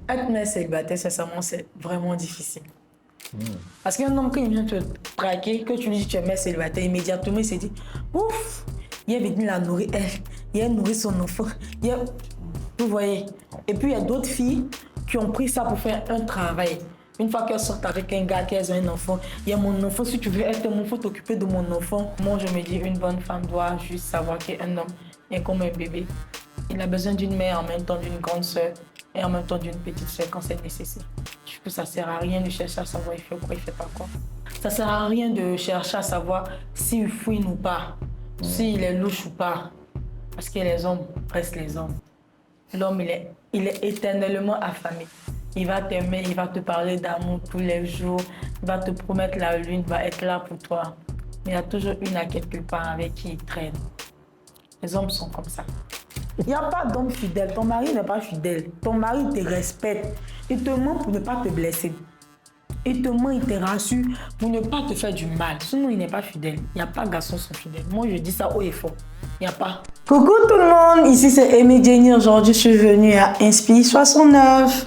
Être mère célibataire, sincèrement, c'est vraiment difficile. Parce qu'un homme, quand il vient te traquer, que tu lui dis que tu es mère célibataire, immédiatement, il se dit, ouf, il est venu la nourrir, elle, il a nourri son enfant. Vous voyez. Et puis, il y a d'autres filles qui ont pris ça pour faire un travail. Une fois qu'elles sortent avec un gars, qu'elles ont un enfant, il y a mon enfant, si tu veux être mon enfant, t'occuper de mon enfant. Moi, je me dis, une bonne femme doit juste savoir qu'un homme est comme un bébé. Il a besoin d'une mère en même temps d'une grande sœur et en même temps d'une petite sœur quand c'est nécessaire. Du coup, ça ne sert à rien de chercher à savoir il fait quoi, il fait pas quoi. Ça ne sert à rien de chercher à savoir s'il fouine ou pas, s'il est louche ou pas. Parce que les hommes restent les hommes. L'homme, il est éternellement affamé. Il va t'aimer, il va te parler d'amour tous les jours, il va te promettre la lune, il va être là pour toi. Mais il y a toujours une à quelque part avec qui il traîne. Les hommes sont comme ça. Il n'y a pas d'homme fidèle. Ton mari n'est pas fidèle. Ton mari te respecte. Il te ment pour ne pas te blesser. Il te ment, il te rassure pour ne pas te faire du mal. Sinon, il n'est pas fidèle. Il n'y a pas de garçons qui sont fidèles. Moi, je dis ça haut et fort. Il n'y a pas. Coucou tout le monde. Ici, c'est Amy Jenny. Aujourd'hui, je suis venue à Inspire 69.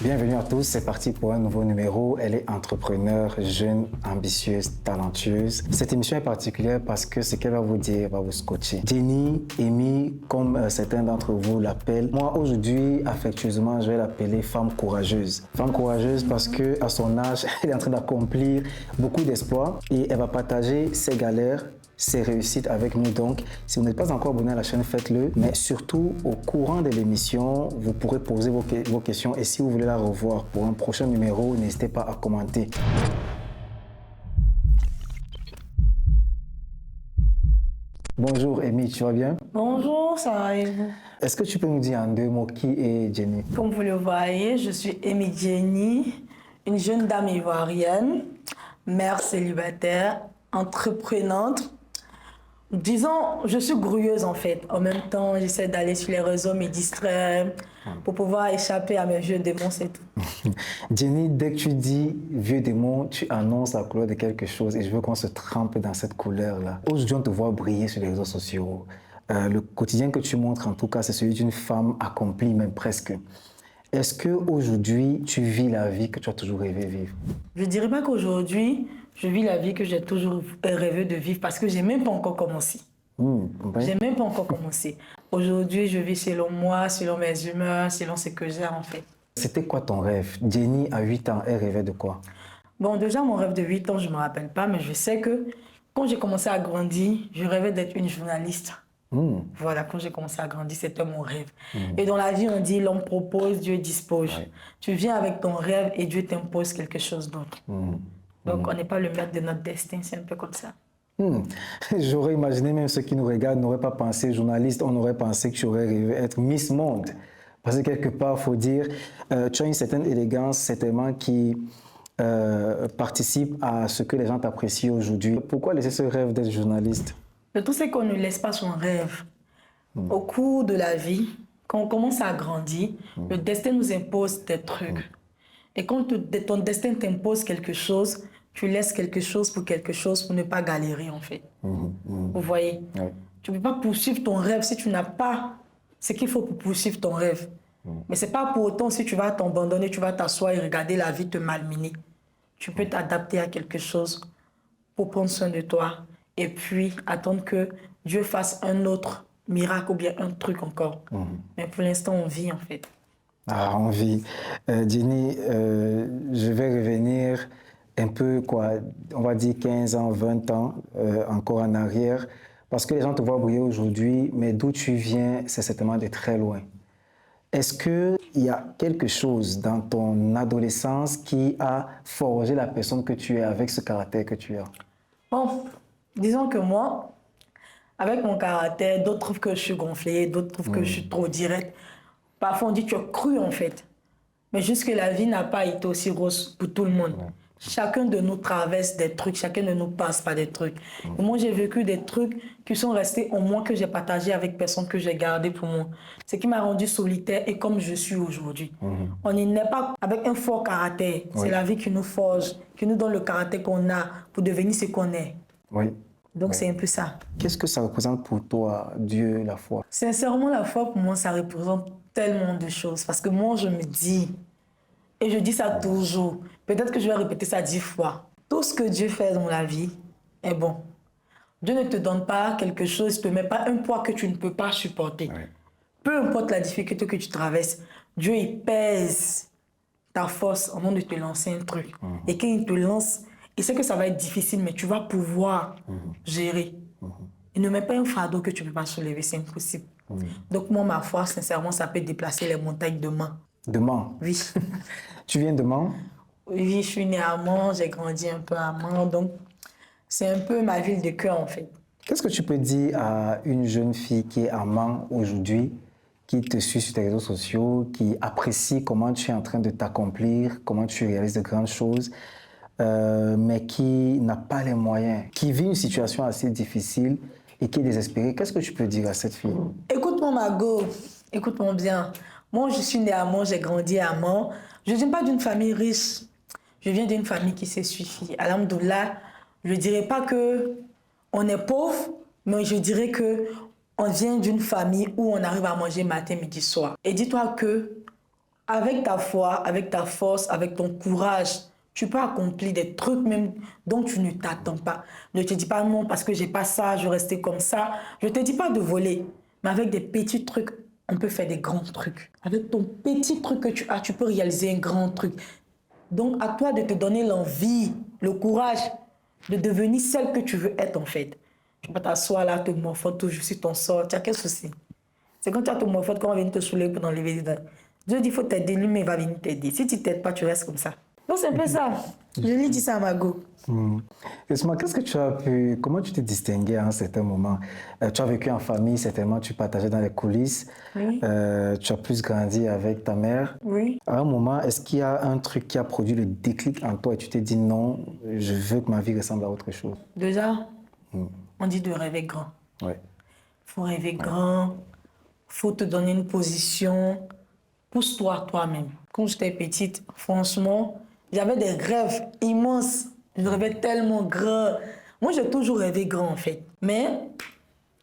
Bienvenue à tous, c'est parti pour un nouveau numéro. Elle est entrepreneure, jeune, ambitieuse, talentueuse. Cette émission est particulière parce que ce qu'elle va vous dire va vous scotcher. Jenny, Amy, comme certains d'entre vous l'appellent. Moi, aujourd'hui, affectueusement, je vais l'appeler femme courageuse. Femme courageuse parce que à son âge, elle est en train d'accomplir beaucoup d'exploits et elle va partager ses galères, ses réussites avec nous. Donc, si vous n'êtes pas encore abonné à la chaîne, faites-le. Mais surtout, au courant de l'émission, vous pourrez poser vos questions. Et si vous voulez la revoir pour un prochain numéro, n'hésitez pas à commenter. Bonjour Amy, tu vas bien? Bonjour, ça va et vous? Est-ce que tu peux nous dire en deux mots qui est Jenny? Comme vous le voyez, je suis Amy Jenny, une jeune dame ivoirienne, mère célibataire, entreprenante. Disons, je suis grouilleuse en fait. En même temps, j'essaie d'aller sur les réseaux, me distraire pour pouvoir échapper à mes vieux démons, c'est tout. Jenny, dès que tu dis vieux démon, tu annonces la couleur de quelque chose et je veux qu'on se trempe dans cette couleur-là. Aujourd'hui, on te voit briller sur les réseaux sociaux. Le quotidien que tu montres, en tout cas, c'est celui d'une femme accomplie, même presque. Est-ce qu'aujourd'hui, tu vis la vie que tu as toujours rêvé vivre? Je ne dirais pas qu'aujourd'hui, je vis la vie que j'ai toujours rêvé de vivre parce que je n'ai même pas encore commencé. J'ai même pas encore commencé. Aujourd'hui, je vis selon moi, selon mes humeurs, selon ce que j'ai en fait. C'était quoi ton rêve? Jenny, à 8 ans, elle rêvait de quoi? Bon, déjà, mon rêve de 8 ans, je ne me rappelle pas, mais je sais que quand j'ai commencé à grandir, je rêvais d'être une journaliste. Voilà, quand j'ai commencé à grandir, c'était mon rêve. Et dans la vie, on dit l'homme propose, Dieu dispose. Ouais. Tu viens avec ton rêve et Dieu t'impose quelque chose d'autre. Donc, on n'est pas le maître de notre destin, c'est un peu comme ça. J'aurais imaginé, même ceux qui nous regardent n'auraient pas pensé journaliste, on aurait pensé que tu aurais rêvé être Miss Monde. Parce que quelque part, il faut dire, tu as une certaine élégance, certainement, qui participe à ce que les gens t'apprécient aujourd'hui. Pourquoi laisser ce rêve d'être journaliste? Le tout, c'est qu'on ne laisse pas son rêve. Au cours de la vie, quand on commence à grandir, le destin nous impose des trucs. Et quand ton destin t'impose quelque chose, tu laisses quelque chose pour ne pas galérer en fait. Vous voyez? Tu ne peux pas poursuivre ton rêve si tu n'as pas ce qu'il faut pour poursuivre ton rêve. Mais ce n'est pas pour autant si tu vas t'abandonner, tu vas t'asseoir et regarder la vie te malmener. Tu peux t'adapter à quelque chose pour prendre soin de toi et puis attendre que Dieu fasse un autre miracle ou bien un truc encore. Mais pour l'instant, on vit en fait. Ah, on vit. Jenny, je vais revenir un peu, quoi, on va dire 15 ans, 20 ans, encore en arrière, parce que les gens te voient briller aujourd'hui, mais d'où tu viens, c'est certainement de très loin. Est-ce qu'il y a quelque chose dans ton adolescence qui a forgé la personne que tu es avec ce caractère que tu as? Bon, disons que moi, avec mon caractère, d'autres trouvent que je suis gonflée, d'autres trouvent que je suis trop directe. Parfois, on dit que tu es cru en fait. Mais juste que la vie n'a pas été aussi rose pour tout le monde. Chacun de nous traverse des trucs, chacun de nous passe par des trucs. Et moi, j'ai vécu des trucs qui sont restés en moi, que j'ai partagé avec personne, que j'ai gardé pour moi. Ce qui m'a rendu solitaire et comme je suis aujourd'hui. On n'est pas avec un fort caractère. C'est la vie qui nous forge, qui nous donne le caractère qu'on a pour devenir ce qu'on est. Donc, c'est un peu ça. Qu'est-ce que ça représente pour toi, Dieu, la foi? Sincèrement, la foi, pour moi, ça représente tellement de choses. Parce que moi, je me dis, Et je dis ça toujours. Peut-être que je vais répéter ça 10 fois. Tout ce que Dieu fait dans la vie est bon. Dieu ne te donne pas quelque chose, ne te met pas un poids que tu ne peux pas supporter. Oui. Peu importe la difficulté que tu traverses, Dieu, il pèse ta force avant de te lancer un truc. Et quand il te lance, il sait que ça va être difficile, mais tu vas pouvoir gérer. Il ne met pas un fardeau que tu ne peux pas soulever, c'est impossible. Donc moi, ma foi, sincèrement, ça peut déplacer les montagnes de Mans. De Mans? Oui. Tu viens de Mans? Oui, je suis née à Mans, j'ai grandi un peu à Mans, donc c'est un peu ma ville de cœur en fait. Qu'est-ce que tu peux dire à une jeune fille qui est à Mans aujourd'hui, qui te suit sur tes réseaux sociaux, qui apprécie comment tu es en train de t'accomplir, comment tu réalises de grandes choses, mais qui n'a pas les moyens, qui vit une situation assez difficile et qui est désespérée? Qu'est-ce que tu peux dire à cette fille? Écoute-moi, Margot, écoute-moi bien. Moi, je suis née à Mans, j'ai grandi à Mans. Je ne viens pas d'une famille riche. Je viens d'une famille qui s'est suffit. Alhamdoulilah, je ne dirais pas qu'on est pauvre, mais je dirais qu'on vient d'une famille où on arrive à manger matin, midi, soir. Et dis-toi que avec ta foi, avec ta force, avec ton courage, tu peux accomplir des trucs même dont tu ne t'attends pas. Ne te dis pas non parce que j'ai pas ça, je vais rester comme ça. Je ne te dis pas de voler, mais avec des petits trucs, on peut faire des grands trucs. Avec ton petit truc que tu as, tu peux réaliser un grand truc. Donc, à toi de te donner l'envie, le courage de devenir celle que tu veux être en fait. Tu peux t'asseoir là, te morfondre toujours sur ton sort. Tu as quel souci? C'est quand tu as te morfondre qu'on va venir te soulever pour t'enlever les dents. Dieu dit qu'il faut t'aider, lui, mais il va venir t'aider. Si tu ne t'aides pas, tu restes comme ça. Donc, c'est un peu ça. Je lui dis ça à Margot. Laisse-moi, comment tu t'es distinguée à un certain moment? Tu as vécu en famille, certainement, tu partageais dans les coulisses. Oui. Tu as plus grandi avec ta mère. Oui. À un moment, est-ce qu'il y a un truc qui a produit le déclic en toi et tu t'es dit non, je veux que ma vie ressemble à autre chose? Déjà, on dit de rêver grand. Oui. Il faut rêver grand, il faut te donner une position. Pousse-toi toi-même. Quand j'étais petite, franchement, j'avais des rêves immenses. Je rêvais tellement grand. Moi, j'ai toujours rêvé grand, en fait. Mais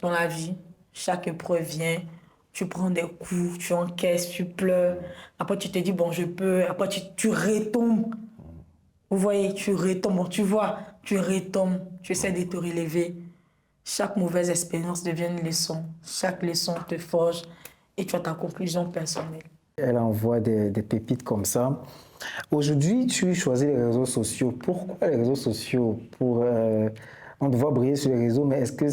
dans la vie, chaque épreuve vient, tu prends des coups, tu encaisses, tu pleures. Après, tu te dis, bon, je peux. Après, tu retombes. Vous voyez, tu retombes. Bon, tu vois, tu retombes. Tu essaies de te relever. Chaque mauvaise expérience devient une leçon. Chaque leçon te forge et tu as ta conclusion personnelle. Elle envoie des pépites comme ça. Aujourd'hui, tu choisis les réseaux sociaux. Pourquoi les réseaux sociaux? On te voit briller sur les réseaux, mais est-ce que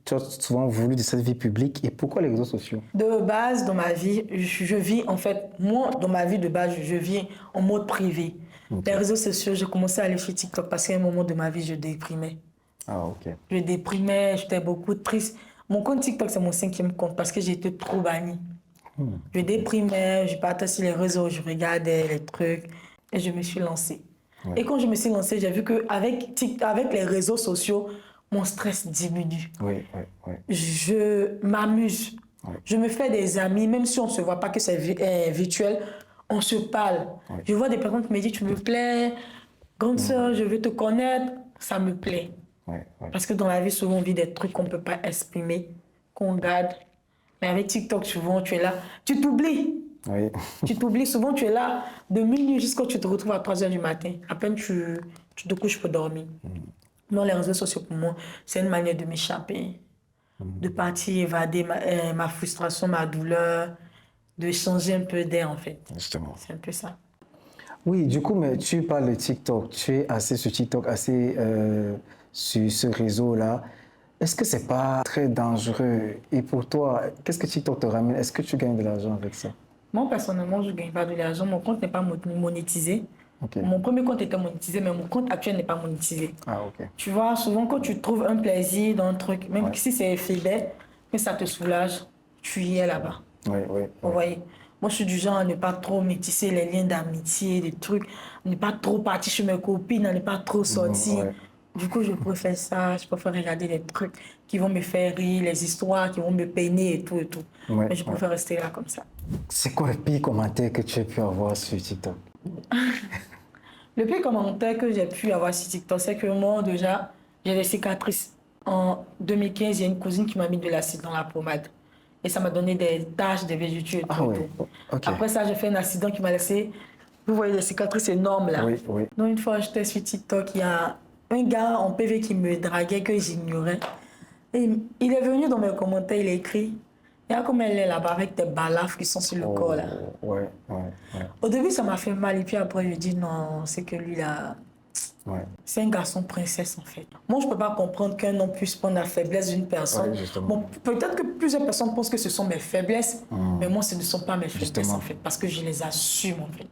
tu as souvent voulu de cette vie publique? Et pourquoi les réseaux sociaux? De base, dans ma vie, je vis, en fait, moi, dans ma vie de base, je vis en mode privé. Okay. Les réseaux sociaux, j'ai commencé à aller sur TikTok parce qu'à un moment de ma vie, je déprimais. Ah, ok. Je déprimais, j'étais beaucoup triste. Mon compte TikTok, c'est mon 5e compte parce que j'étais trop bannie. Je déprimais, je partais sur les réseaux, je regardais les trucs et je me suis lancée. Ouais. Et quand je me suis lancée, j'ai vu qu'avec les réseaux sociaux, mon stress diminue. Oui. Je m'amuse. Oui. Je me fais des amis, même si on ne se voit pas, que c'est virtuel, on se parle. Oui. Je vois des personnes qui me disent, tu me plais, grande sœur, je veux te connaître, ça me plaît. Oui. Parce que dans la vie, souvent, on vit des trucs qu'on ne peut pas exprimer, qu'on garde. Mais avec TikTok, souvent, tu es là, tu t'oublies. Oui. Tu t'oublies, souvent, tu es là de minuit jusqu'à ce que tu te retrouves à 3h du matin. À peine tu te couches pour dormir. Non, les réseaux sociaux, pour moi, c'est une manière de m'échapper, de partir évader ma frustration, ma douleur, de changer un peu d'air, en fait. Justement. C'est un peu ça. Oui, du coup, mais tu parles de TikTok. Tu es assez sur TikTok, assez sur ce réseau-là. Est-ce que c'est pas très dangereux? Et pour toi, qu'est-ce que TikTok te ramène? Est-ce que tu gagnes de l'argent avec ça? Moi, personnellement, je ne gagne pas de l'argent. Mon compte n'est pas monétisé. Okay. Mon premier compte était monétisé, mais mon compte actuel n'est pas monétisé. Ah, ok. Tu vois, souvent, quand tu trouves un plaisir dans un truc, même si c'est éphémère, que ça te soulage, tu y es là-bas. Oui. Vous voyez? Moi, je suis du genre à ne pas trop métisser les liens d'amitié, des trucs, à ne pas trop partir chez mes copines, à ne pas trop sortir. Du coup, je préfère ça, je préfère regarder des trucs qui vont me faire rire, les histoires qui vont me peiner et tout. Mais je préfère rester là comme ça. C'est quoi le pire commentaire que tu as pu avoir sur TikTok? Le pire commentaire que j'ai pu avoir sur TikTok, c'est que moi, déjà, j'ai des cicatrices. En 2015, il y a une cousine qui m'a mis de l'acide dans la pommade. Et ça m'a donné des taches, des vergetures et tout. Okay. Après ça, j'ai fait un accident qui m'a laissé Vous voyez les cicatrices énormes là. Oui, oui. Donc une fois, j'étais sur TikTok, il y a un gars en PV qui me draguait, que j'ignorais. Et il est venu dans mes commentaires, il a écrit, il y a comme elle est là-bas avec des balafres qui sont sur le corps là. Ouais. Au début, ça m'a fait mal et puis après, je dis non, c'est que lui là, c'est un garçon princesse en fait. Moi, je peux pas comprendre qu'un homme puisse prendre la faiblesse d'une personne. Ouais, justement. Bon, peut-être que plusieurs personnes pensent que ce sont mes faiblesses, mais moi, ce ne sont pas mes faiblesses Justement. en fait, parce que je les assume en fait.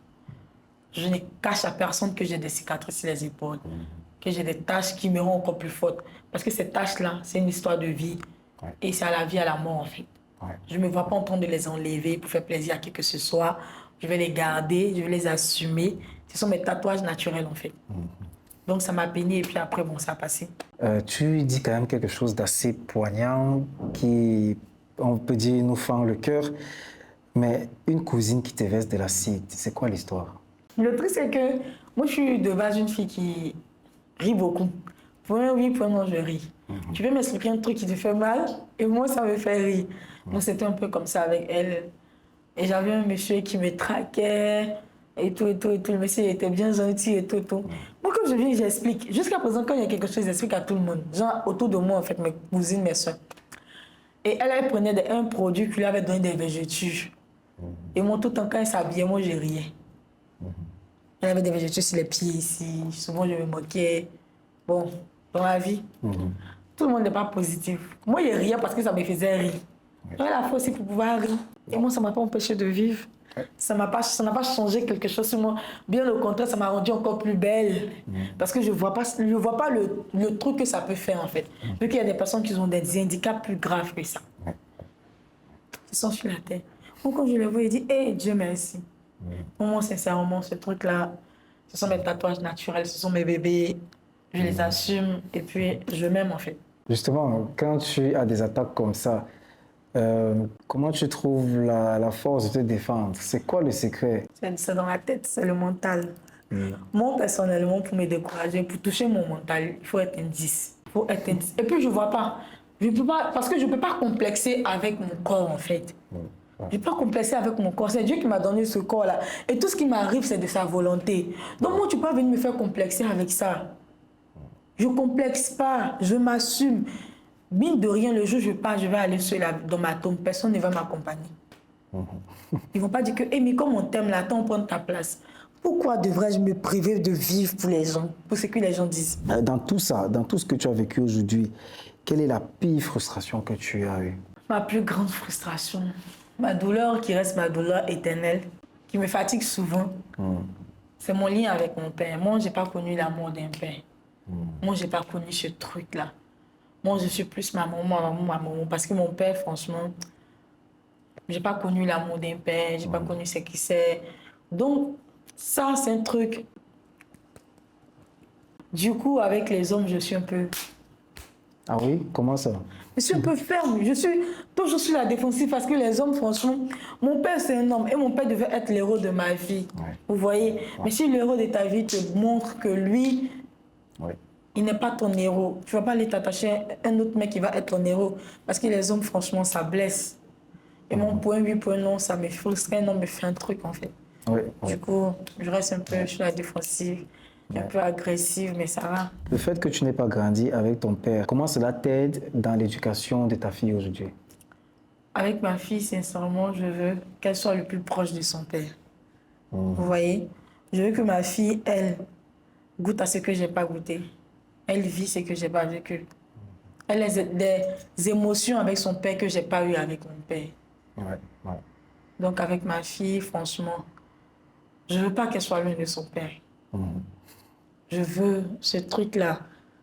Je ne cache à personne que j'ai des cicatrices sur les épaules, que j'ai des taches qui me rendent encore plus fortes. Parce que ces taches-là, c'est une histoire de vie. Et c'est à la vie, à la mort, en fait. Je ne me vois pas en train de les enlever pour faire plaisir à qui que ce soit. Je vais les garder, je vais les assumer. Ce sont mes tatouages naturels, en fait. Donc, ça m'a peiné et puis après, bon, ça a passé. Tu dis quand même quelque chose d'assez poignant qui, on peut dire, nous fend le cœur. Mais une cousine qui te verse de l'acide, c'est quoi l'histoire? Le truc, c'est que moi, je suis de base une fille qui rit beaucoup. Pour un oui, pour un non, je ris. Tu peux m'expliquer un truc qui te fait mal et moi, ça me fait rire. Donc, c'était un peu comme ça avec elle. Et j'avais un monsieur qui me traquait et tout. Le monsieur était bien gentil et tout. Moi, quand je viens, j'explique. Jusqu'à présent, quand il y a quelque chose, j'explique à tout le monde. Genre, autour de moi, en fait, mes cousines, mes soeurs. Et elle prenait un produit qui lui avait donné des vergetures. Et moi, tout le temps, quand elle s'habillait, moi, je riais. Elle avait des vergetures sur les pieds ici. Souvent, je me moquais. Bon, dans la vie, tout le monde n'est pas positif. Moi, je riais parce que ça me faisait rire. J'avais la force aussi pour pouvoir rire. Et moi, ça ne m'a pas empêché de vivre. Ça n'a pas changé quelque chose sur moi. Bien au contraire, ça m'a rendue encore plus belle. Parce que je ne vois pas le truc que ça peut faire, en fait. Vu qu'il y a des personnes qui ont des handicaps plus graves que ça. Ils sont sur la terre. Donc, quand je les vois, je dis, hé, Dieu merci. Moi, sincèrement, ce truc-là, ce sont mes tatouages naturels, ce sont mes bébés. Je les assume et puis je m'aime, en fait. Justement, quand tu as des attaques comme ça, comment tu trouves la force de te défendre? C'est quoi le secret? C'est dans la tête, c'est le mental. Moi, personnellement, pour me décourager, pour toucher mon mental, il faut être un 10. Et puis, je ne vois pas. Je peux pas. Parce que je ne peux pas complexer avec mon corps, en fait. Je ne peux pas complexer avec mon corps. C'est Dieu qui m'a donné ce corps-là. Et tout ce qui m'arrive, c'est de sa volonté. Donc, moi, tu peux pas venir me faire complexer avec ça. Je ne complexe pas. Je m'assume. Mine de rien, le jour où je pars, je vais aller seul dans ma tombe. Personne ne va m'accompagner. Ils ne vont pas dire que, mais comme on t'aime là, attends, on prend ta place. Pourquoi devrais-je me priver de vivre pour les gens, pour ce que les gens disent? Dans tout ça, dans tout ce que tu as vécu aujourd'hui, quelle est la pire frustration que tu as eue? Ma plus grande frustration, ma douleur qui reste ma douleur éternelle, qui me fatigue souvent, c'est mon lien avec mon père. Moi, je n'ai pas connu l'amour d'un père. Moi, je n'ai pas connu ce truc-là. Moi, je suis plus ma maman. Parce que mon père, franchement, je n'ai pas connu l'amour d'un père, je n'ai pas connu ce qui c'est. Donc, ça, c'est un truc. Du coup, avec les hommes, je suis un peu... Ah oui? Comment ça? Je suis un peu ferme. Je suis toujours sur la défensive parce que les hommes, franchement, mon père, c'est un homme et mon père devait être l'héros de ma vie. Vous voyez? Mais si l'héros de ta vie te montre que lui, il n'est pas ton héros, tu ne vas pas aller t'attacher à un autre mec qui va être ton héros. Parce que les hommes, franchement, ça blesse. Et mon point oui, point non, ça me frustre. Un homme me fait un truc, en fait. Du coup, je reste un peu sur la défensive, un peu agressive, mais ça va. Le fait que tu n'aies pas grandi avec ton père, comment cela t'aide dans l'éducation de ta fille aujourd'hui? Avec ma fille, sincèrement, je veux qu'elle soit le plus proche de son père. Vous voyez? Je veux que ma fille, elle, goûte à ce que je n'ai pas goûté. Elle vit ce que je n'ai pas vécu. Elle a des émotions avec son père que je n'ai pas eu avec mon père. Donc avec ma fille, franchement, je ne veux pas qu'elle soit loin de son père. Je veux ce truc-là,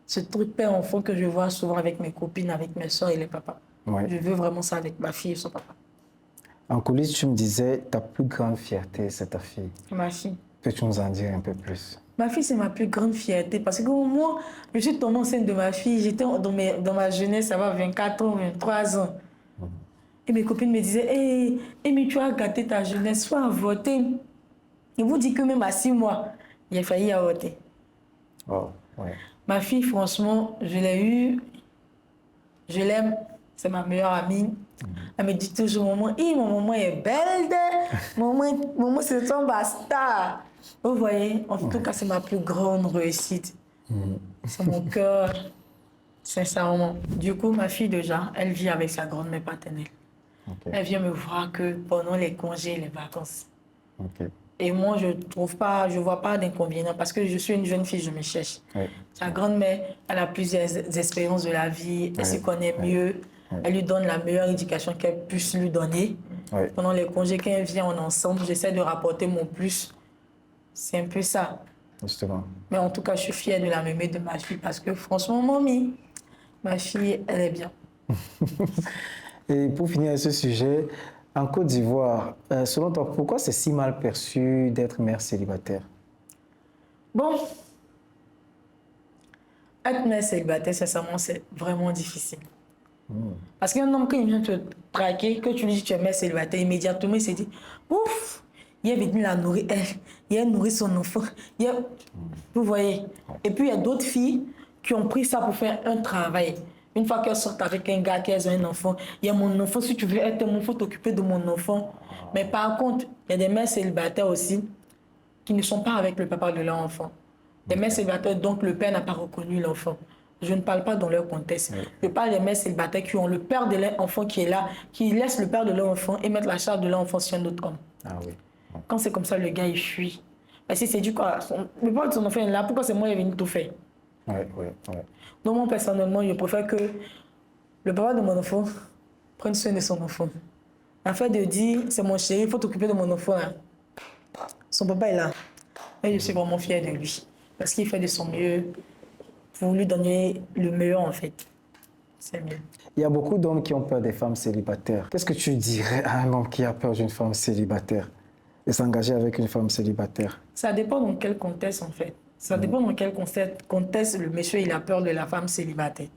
ce truc père-enfant que je vois souvent avec mes copines, avec mes soeurs et les papas. Je veux vraiment ça avec ma fille et son papa. En coulisses, tu me disais, ta plus grande fierté, c'est ta fille. Ma fille. Peux-tu nous en dire un peu plus? Ma fille, c'est ma plus grande fierté parce que moi, je suis tombée enceinte de ma fille. J'étais dans ma jeunesse, ça va 24 ans, 23 ans. Et mes copines me disaient, mais tu as gâté ta jeunesse, sois avorté. Ils vous disent que même à 6 mois, il a failli avorter. Ma fille, franchement, je l'ai eue, je l'aime, c'est ma meilleure amie. Elle me dit toujours, maman, mon maman est belle, maman c'est ton bastard. Vous voyez, en tout cas, c'est ma plus grande réussite. C'est mon cœur, sincèrement. Du coup, ma fille déjà, elle vit avec sa grand-mère paternelle. Okay. Elle vient me voir que pendant les congés, les vacances. Okay. Et moi, je ne vois pas d'inconvénient parce que je suis une jeune fille, je me cherche. Oui. Sa grand-mère, elle a plusieurs expériences de la vie, elle se connaît mieux, elle lui donne la meilleure éducation qu'elle puisse lui donner. Oui. Pendant les congés, quand elle vient, on est ensemble, j'essaie de rapporter mon plus. C'est un peu ça. Justement. Mais en tout cas, je suis fière de la mémé de ma fille parce que franchement, mamie, ma fille, elle est bien. Et pour finir ce sujet, en Côte d'Ivoire, selon toi, pourquoi c'est si mal perçu d'être mère célibataire? Bon, être mère célibataire, sincèrement, c'est vraiment difficile. Parce qu'un homme, quand il vient te traquer, que tu lui dis que tu es mère célibataire, immédiatement, il se dit, ouf, il est venu la nourrir, il a nourri son enfant. Vous voyez? Et puis, il y a d'autres filles qui ont pris ça pour faire un travail. Une fois qu'elles sortent avec un gars, qu'elles ont un enfant, il y a mon enfant, si tu veux être mon enfant, t'occuper de mon enfant. Mais par contre, il y a des mères célibataires aussi qui ne sont pas avec le papa de leur enfant. Des mères célibataires, donc le père n'a pas reconnu l'enfant. Je ne parle pas dans leur contexte. Je parle des mères célibataires qui ont le père de leur enfant qui est là, qui laissent le père de leur enfant et mettent la charge de leur enfant sur un autre homme. Ah oui. Quand c'est comme ça, le gars, il fuit. Parce que c'est du quoi, le père de son enfant est là, pourquoi c'est moi qui est venu tout faire? Oui. Donc moi, personnellement, je préfère que le papa de mon enfant prenne soin de son enfant. Afin de dire, c'est mon chéri, il faut t'occuper de mon enfant. Là. Son papa est là. Et je suis vraiment fière de lui. Parce qu'il fait de son mieux pour lui donner le meilleur, en fait. C'est mieux. Il y a beaucoup d'hommes qui ont peur des femmes célibataires. Qu'est-ce que tu dirais à un homme qui a peur d'une femme célibataire et s'engager avec une femme célibataire? Ça dépend dans quel contexte, en fait. Ça dépend dans quel contexte le monsieur il a peur de la femme célibataire.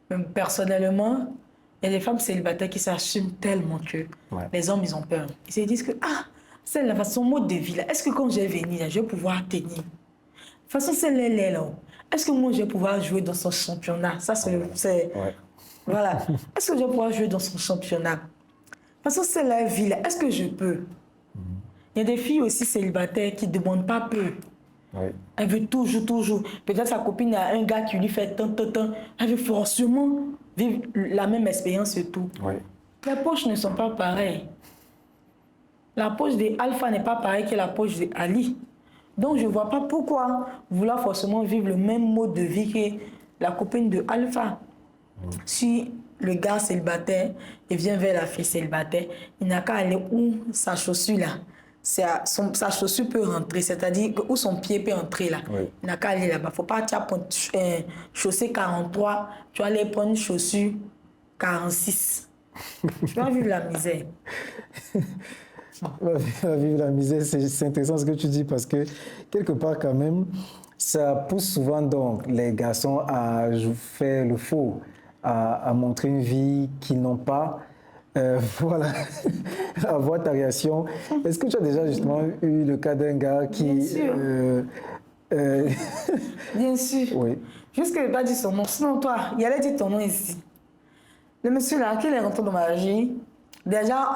Même personnellement, il y a des femmes célibataires qui s'assument tellement que les hommes, ils ont peur. Ils se disent que, c'est son mode de vie là. Est-ce que quand je vais venir, là, je vais pouvoir tenir? De toute façon, c'est là. Est-ce que moi, je vais pouvoir jouer dans son championnat? Ça, c'est... Voilà. Est-ce que je vais pouvoir jouer dans son championnat? De toute façon, c'est la vie là. Est-ce que je peux? Il y a des filles aussi célibataires qui ne demandent pas peu. Oui. Elle veut toujours. Peut-être sa copine a un gars qui lui fait tant. Elle veut forcément vivre la même expérience et tout. Oui. Les poches ne sont pas pareilles. La poche d'Alpha n'est pas pareille que la poche d'Ali. Donc je ne vois pas pourquoi vouloir forcément vivre le même mode de vie que la copine de Alpha. Si le gars célibataire vient vers la fille célibataire, il n'a qu'à aller où sa chaussure là. Sa chaussure peut rentrer, c'est-à-dire où son pied peut entrer là. Oui. Il n'a qu'à aller là-bas. Il ne faut pas prendre chaussée 43, tu vas aller prendre une chaussure 46. Tu vas vivre la misère. Vivre la misère, c'est intéressant ce que tu dis parce que quelque part quand même, ça pousse souvent donc les garçons à faire le faux, à montrer une vie qu'ils n'ont pas. Voilà, à voir ta réaction. Est-ce que tu as déjà justement eu le cas d'un gars qui... Bien sûr. Bien sûr. Oui. Juste que je n'ai pas dit son nom. Sinon, toi, il allait dire ton nom ici. Le monsieur là, qui est rentré dans ma vie, déjà,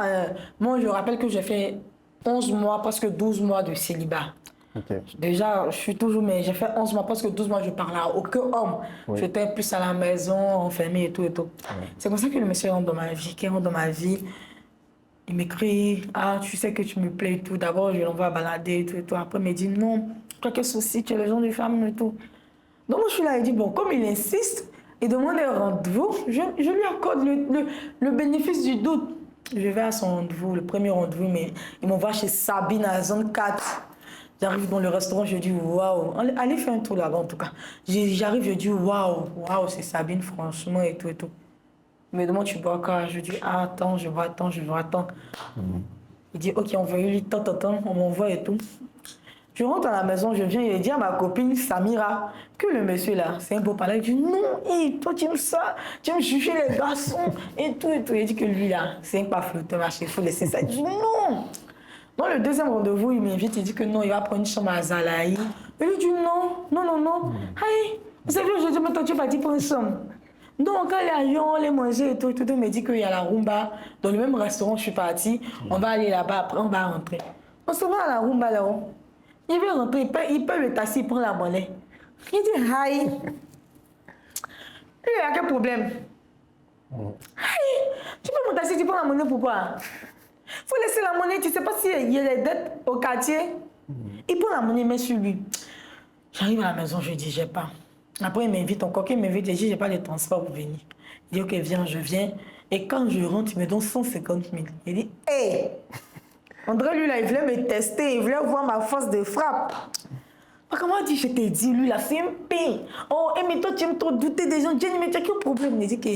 moi, je rappelle que j'ai fait 11 mois, presque 12 mois de célibat. Okay. Déjà, je suis toujours, mais j'ai fait 11 mois, presque 12 mois, je parlais à aucun homme. Oui. J'étais plus à la maison, enfermée et tout. Oui. C'est comme ça que le monsieur rentre dans ma vie. Qui rentre dans ma vie, il m'écrit, tu sais que tu me plais et tout. D'abord, je l'envoie balader et tout. Après, il me dit, non, toi, quel souci, tu es le genre de femme et tout. Donc, moi, je suis là, il dit, bon, comme il insiste, il demande un rendez-vous, je lui accorde le bénéfice du doute. Je vais à son rendez-vous, le premier rendez-vous, mais il m'envoie chez Sabine à la zone 4. J'arrive dans le restaurant, je dis waouh, allez faire un tour là-bas en tout cas. J'arrive, je dis waouh, c'est Sabine franchement et tout. Il me demande tu bois quoi? Je dis attends, je vois attends. Il dit ok, on va lui tant, on m'envoie et tout. Je rentre à la maison, je viens et dis à ma copine Samira que le monsieur là, c'est un beau palais. Il dit non, toi tu aimes ça, tu aimes juger les garçons et tout. Il dit que lui là, c'est un pas flotteur, il faut laisser ça. Il dit non. Dans le deuxième rendez-vous, il m'invite, il dit que non, il va prendre une chambre à Zalaï. Il lui dit non. Hey, vous savez, aujourd'hui, maintenant, tu es parti pour une chambre. Donc, quand les avions, on les mangeait et tout, tout me dit qu'il y a la rumba. Dans le même restaurant, je suis partie. On va aller là-bas, après, on va rentrer. On se va à la rumba là-haut. Il veut rentrer, il paye le taxi, il prend la monnaie. Il dit, hi. Il y a quel problème? Hi. Tu peux mon taxi, tu prends la monnaie, pourquoi? Faut laisser la monnaie, tu sais pas s'il y a des dettes au quartier. Il prend la monnaie, met sur lui. J'arrive à la maison, je dis, j'ai pas. Après, il m'invite encore, il m'invite, je dis, j'ai pas de transport pour venir. Il dit, ok, viens, je viens. Et quand je rentre, il me donne 150 000. Il dit, hé! André, lui, là, il voulait me tester, il voulait voir ma force de frappe. Comment on dit, je t'ai dit, lui, là, c'est un pain. Oh, mais toi, tu aimes trop douter des gens. Jenny, mais tu as quel problème? Il dit que,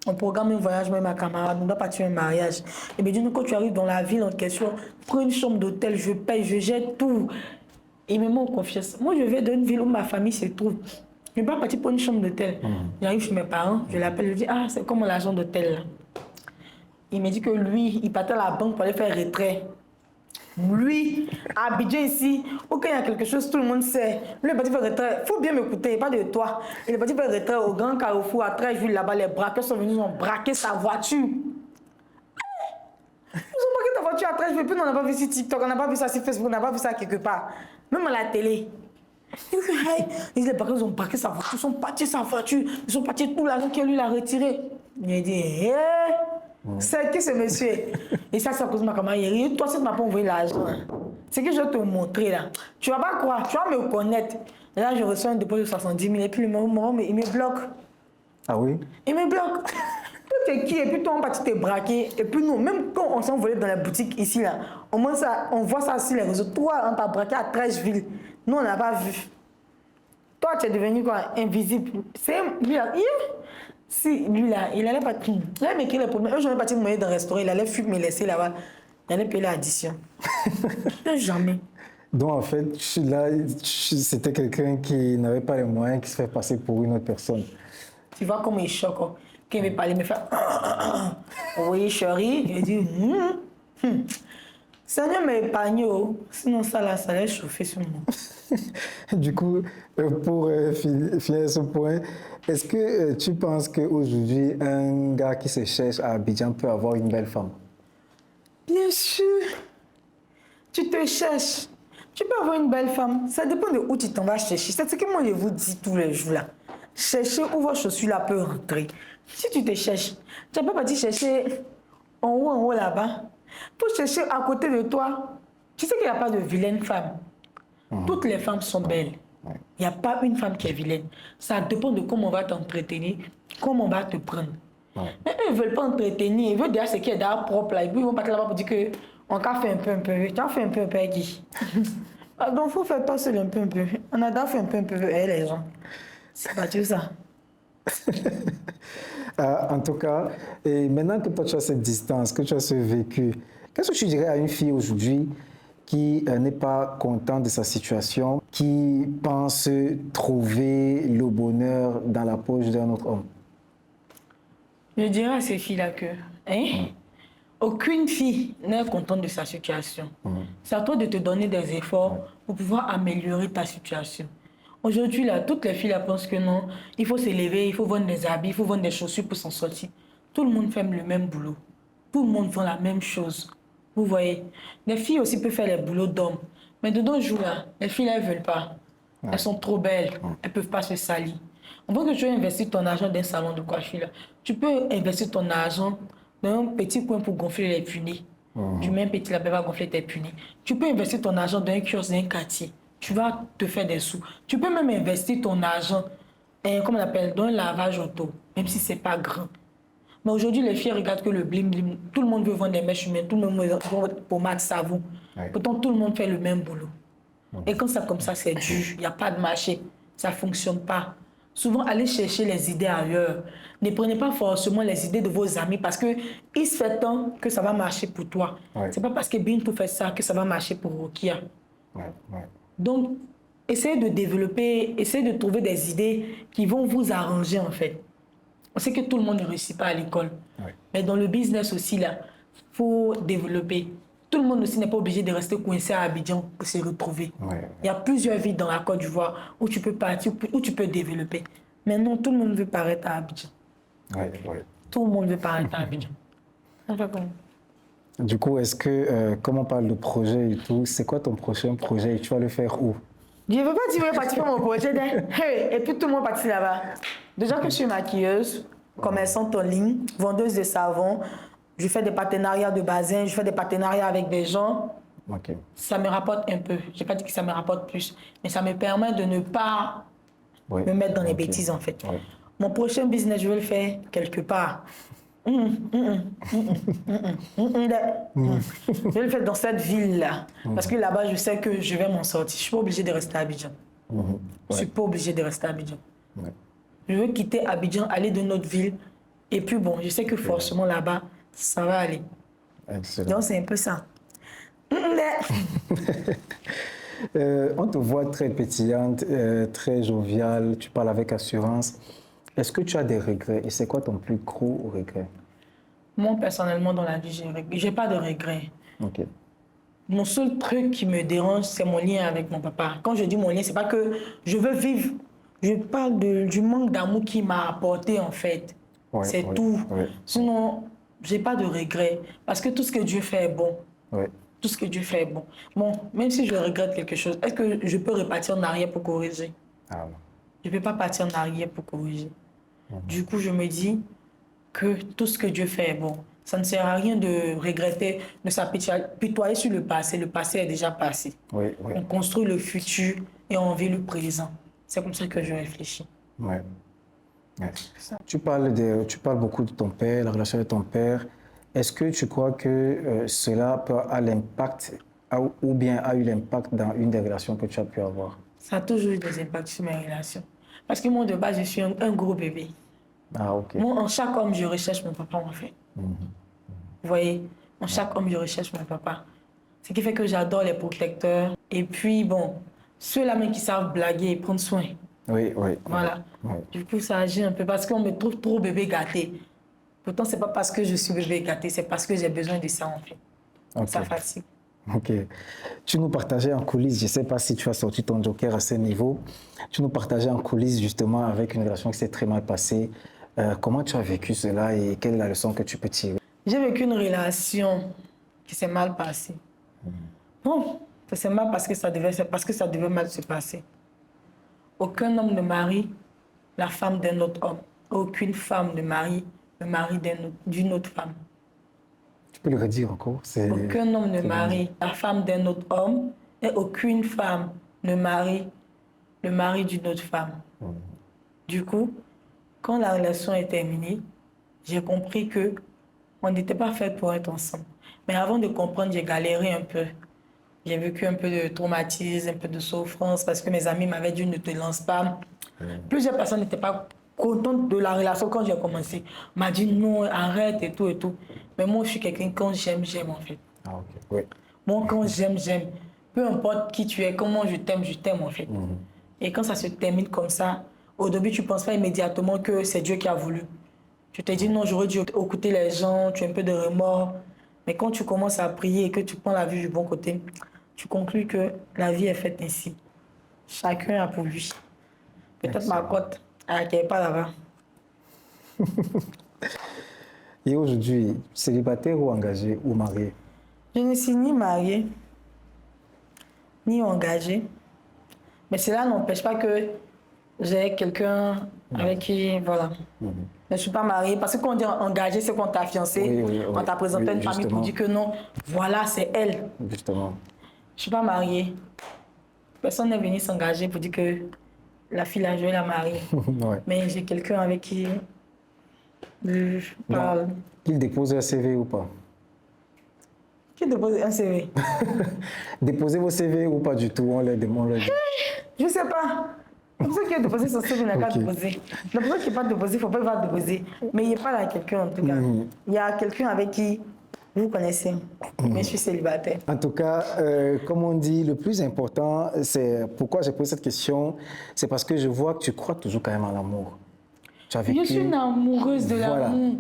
on programme un voyage, moi et ma camarade, on doit partir un mariage. Et bien, quand tu arrives dans la ville en question, prends une chambre d'hôtel, je paye, je jette tout. Il me met en confiance. Moi, je vais dans une ville où ma famille se trouve. Je ne vais pas partir pour une chambre d'hôtel. J'arrive chez mes parents, je l'appelle, je dis, ah, c'est comme l'agent d'hôtel là. Il me dit que lui, il partait à la banque pour aller faire retrait. Lui, à Abidjan ici, où quand il y a quelque chose, tout le monde sait. Lui, il est parti faire retrait. Il faut bien m'écouter, pas de toi. Il est parti faire retrait au Grand Carrefour, à 13 villes là-bas. Les braqueurs sont venus, ils ont braqué sa voiture. Ils ont braqué ta voiture à 13 villes, puis on n'a pas vu sur TikTok, on n'a pas vu ça sur Facebook, on n'a pas vu ça quelque part. Même à la télé. Ils ont braqué sa voiture, ils sont partis sa voiture, ils sont partis tout l'argent que lui l'a retiré. Il a dit, c'est qui ce monsieur? Et ça, c'est à cause de ma camarade. Toi, si tu m'as pas envoyé l'argent, c'est que je vais te montrer là. Tu vas pas croire, tu vas me connaître. Et là, je reçois un dépôt de 70 000 et puis le moment, il me bloque. Ah oui? Il me bloque. Toi, t'es qui? Et puis toi, on va te braquer. Et puis nous, même quand on s'est envolé dans la boutique ici, là, on voit ça sur les réseaux. Toi, on t'a braqué à 13 villes. Nous, on n'a pas vu. Toi, tu es devenu quoi? Invisible. C'est lui là. Si, lui là, il allait partir. Il allait m'écrire les problèmes. Un jour, il est parti me manger dans un restaurant. Il allait fumer, me laisser là-bas. Il allait payer l'addition. Jamais. Donc, en fait, là, c'était quelqu'un qui n'avait pas les moyens, qui se fait passer pour une autre personne. Tu vois comment il choque. Quand il me parlait, il me fait oui, chérie. Il dit Seigneur m'a épargné. Sinon, ça là, ça allait chauffer sur moi. Du coup, pour finir ce point, est-ce que tu penses qu'aujourd'hui, un gars qui se cherche à Abidjan peut avoir une belle femme? Bien sûr. Tu te cherches. Tu peux avoir une belle femme. Ça dépend de où tu t'en vas chercher. C'est ce que moi je vous dis tous les jours là. Cherchez où vos chaussures là peuvent rentrer. Si tu te cherches, tu n'as pas parti chercher en haut là-bas. Pour chercher à côté de toi. Tu sais qu'il n'y a pas de vilaine femme. Toutes les femmes sont belles. Il n'y a pas une femme qui est vilaine. Ça dépend de comment on va t'entretenir, comment on va te prendre. Mais eux, ils ne veulent pas entretenir. Ils veulent dire ce qui est d'ailleurs propre là. Et puis ils vont partir là-bas pour dire qu'on a fait un peu. Tu as fait un peu, Guy. Donc il faut faire toi seul un peu. On a déjà fait un peu, les gens. C'est pas tout ça. En tout cas, et maintenant que toi tu as cette distance, que tu as ce vécu, qu'est-ce que tu dirais à une fille aujourd'hui qui n'est pas contente de sa situation, qui pense trouver le bonheur dans la poche d'un autre homme? Je dirais à ces filles-là que aucune fille n'est contente de sa situation. C'est à toi de te donner des efforts pour pouvoir améliorer ta situation. Aujourd'hui, là, toutes les filles là, pensent que non, il faut s'élever, il faut vendre des habits, il faut vendre des chaussures pour s'en sortir. Tout le monde fait le même boulot. Tout le monde fait la même chose. Vous voyez, les filles aussi peuvent faire les boulots d'hommes. Mais de nos jours, là, les filles, elles ne veulent pas. Elles sont trop belles. Elles ne peuvent pas se salir. On voit que tu veux investir ton argent dans un salon de coiffure. Là. Tu peux investir ton argent dans un petit coin pour gonfler les punais. Tu mets un petit lapin, va gonfler tes punais. Tu peux investir ton argent dans un kiosque, dans un quartier. Tu vas te faire des sous. Tu peux même investir ton argent, comment on appelle, dans un lavage auto, même si ce n'est pas grand. Mais aujourd'hui, les filles regardent que le bling bling. Tout le monde veut vendre des mèches humaines, tout le monde veut vendre pommade, savon. Pourtant, tout le monde fait le même boulot. Et quand c'est comme ça, c'est dur. Il n'y a pas de marché. Ça ne fonctionne pas. Souvent, allez chercher les idées ailleurs. Ne prenez pas forcément les idées de vos amis parce qu'il se fait tant que ça va marcher pour toi. Ce n'est pas parce que Bintou fait ça que ça va marcher pour Rokia. Donc, essayez de développer, essayez de trouver des idées qui vont vous arranger en fait. On sait que tout le monde ne réussit pas à l'école. Mais dans le business aussi, là, il faut développer. Tout le monde aussi n'est pas obligé de rester coincé à Abidjan pour se retrouver. Il y a plusieurs villes dans la Côte d'Ivoire où tu peux partir, où tu peux développer. Maintenant, tout le monde veut paraître à Abidjan. Oui. Tout le monde veut paraître à Abidjan. Du coup, est-ce que, comme on parle de projet et tout, c'est quoi ton prochain projet et tu vas le faire où? Je ne veux pas dire que je vais participer à mon projet. Hey, et puis tout le monde participe là-bas. Déjà que je suis maquilleuse, commerçante en ligne, vendeuse de savon, je fais des partenariats de bassin, je fais des partenariats avec des gens. Okay. Ça me rapporte un peu. Je n'ai pas dit que ça me rapporte plus, mais ça me permet de ne pas me mettre dans les bêtises en fait. Mon prochain business, je vais le faire quelque part. Je vais le faire dans cette ville-là. Parce que là-bas, je sais que je vais m'en sortir. Je ne suis pas obligée de rester à Abidjan. Je ne suis pas obligée de rester à Abidjan. Je veux quitter Abidjan, aller de notre ville. Et puis bon, je sais que forcément là-bas, ça va aller. Excellent. Donc c'est un peu ça. On te voit très pétillante, très joviale, tu parles avec assurance. Est-ce que tu as des regrets et c'est quoi ton plus gros regret? Moi, personnellement, dans la vie, je n'ai pas de regrets. Okay. Mon seul truc qui me dérange, c'est mon lien avec mon papa. Quand je dis mon lien, c'est pas que je veux vivre. Je parle du manque d'amour qu'il m'a apporté, en fait. C'est tout. Sinon, je n'ai pas de regrets. Parce que tout ce que Dieu fait est bon. Tout ce que Dieu fait est bon. Bon, même si je regrette quelque chose, est-ce que je peux repartir en arrière pour corriger? Je ne peux pas partir en arrière pour corriger. Du coup, je me dis que tout ce que Dieu fait est bon. Ça ne sert à rien de regretter, de s'apitoyer sur le passé. Le passé est déjà passé. On construit le futur et on vit le présent. C'est comme ça que je réfléchis. Tu parles beaucoup de ton père, la relation avec ton père. Est-ce que tu crois que cela a l'impact ou bien a eu l'impact dans une des relations que tu as pu avoir? Ça a toujours eu des impacts sur mes relations. Parce que moi, de base, je suis un gros bébé. Moi, en chaque homme, je recherche mon papa, en fait. Vous voyez, en chaque homme, je recherche mon papa. Ce qui fait que j'adore les protecteurs. Et puis, bon, ceux-là même qui savent blaguer et prendre soin. Voilà. Du coup, ça agit un peu parce qu'on me trouve trop bébé gâté. Pourtant, ce n'est pas parce que je suis bébé gâté, c'est parce que j'ai besoin de ça, en fait. Ça fatigue. Ok. Tu nous partageais en coulisses, je ne sais pas si tu as sorti ton joker à ce niveau, tu nous partageais en coulisses justement avec une relation qui s'est très mal passée. Comment tu as vécu cela et quelle est la leçon que tu peux tirer? J'ai vécu une relation qui s'est mal passée. Bon, ça s'est mal parce que ça devait mal se passer. Aucun homme ne marie la femme d'un autre homme. Aucune femme ne marie le mari d'une autre femme. Tu peux le redire encore? Aucun homme ne marie la femme d'un autre homme et aucune femme ne marie le mari d'une autre femme. Du coup, quand la relation est terminée, j'ai compris que on n'était pas fait pour être ensemble. Mais avant de comprendre, j'ai galéré un peu. J'ai vécu un peu de traumatisme, un peu de souffrance parce que mes amis m'avaient dit ne te lance pas. Plusieurs personnes n'étaient pas contentes de la relation quand j'ai commencé. On m'a dit non, arrête et tout et tout. Mais moi, je suis quelqu'un, quand j'aime, j'aime en fait. Moi, quand j'aime, j'aime. Peu importe qui tu es, comment je t'aime en fait. Et quand ça se termine comme ça, au début, tu ne penses pas immédiatement que c'est Dieu qui a voulu. Tu te dis non, j'aurais dû écouter les gens, tu as un peu de remords. Mais quand tu commences à prier et que tu prends la vie du bon côté, tu conclus que la vie est faite ainsi. Chacun a pour lui. Peut-être ma cote, elle n'est pas là-bas. Et aujourd'hui, célibataire ou engagé ou marié? Je ne suis ni mariée, ni engagée. Mais cela n'empêche pas que j'ai quelqu'un avec qui, voilà. Mais je ne suis pas mariée. Parce que quand on dit engagé, c'est qu'on t'a fiancé, on t'a présenté une famille pour dire que non, voilà, c'est elle. Justement. Je ne suis pas mariée. Personne n'est venu s'engager pour dire que la fille a joué la mariée. Mais j'ai quelqu'un avec qui je parle. Qu'il dépose un CV ou pas? Qui dépose un CV? Déposez vos CV ou pas du tout? On les demande. Je ne sais pas. La personne qui a déposé son CV n'a qu'à déposer. La personne qui n'a pas déposé, il ne faut pas le déposer. Mais il n'y a pas là quelqu'un en tout cas. Il y a quelqu'un avec qui vous connaissez. Mais je suis célibataire. En tout cas, comme on dit, le plus important, c'est pourquoi j'ai posé cette question, c'est parce que je vois que tu crois toujours quand même en l'amour. Je suis une amoureuse de l'amour.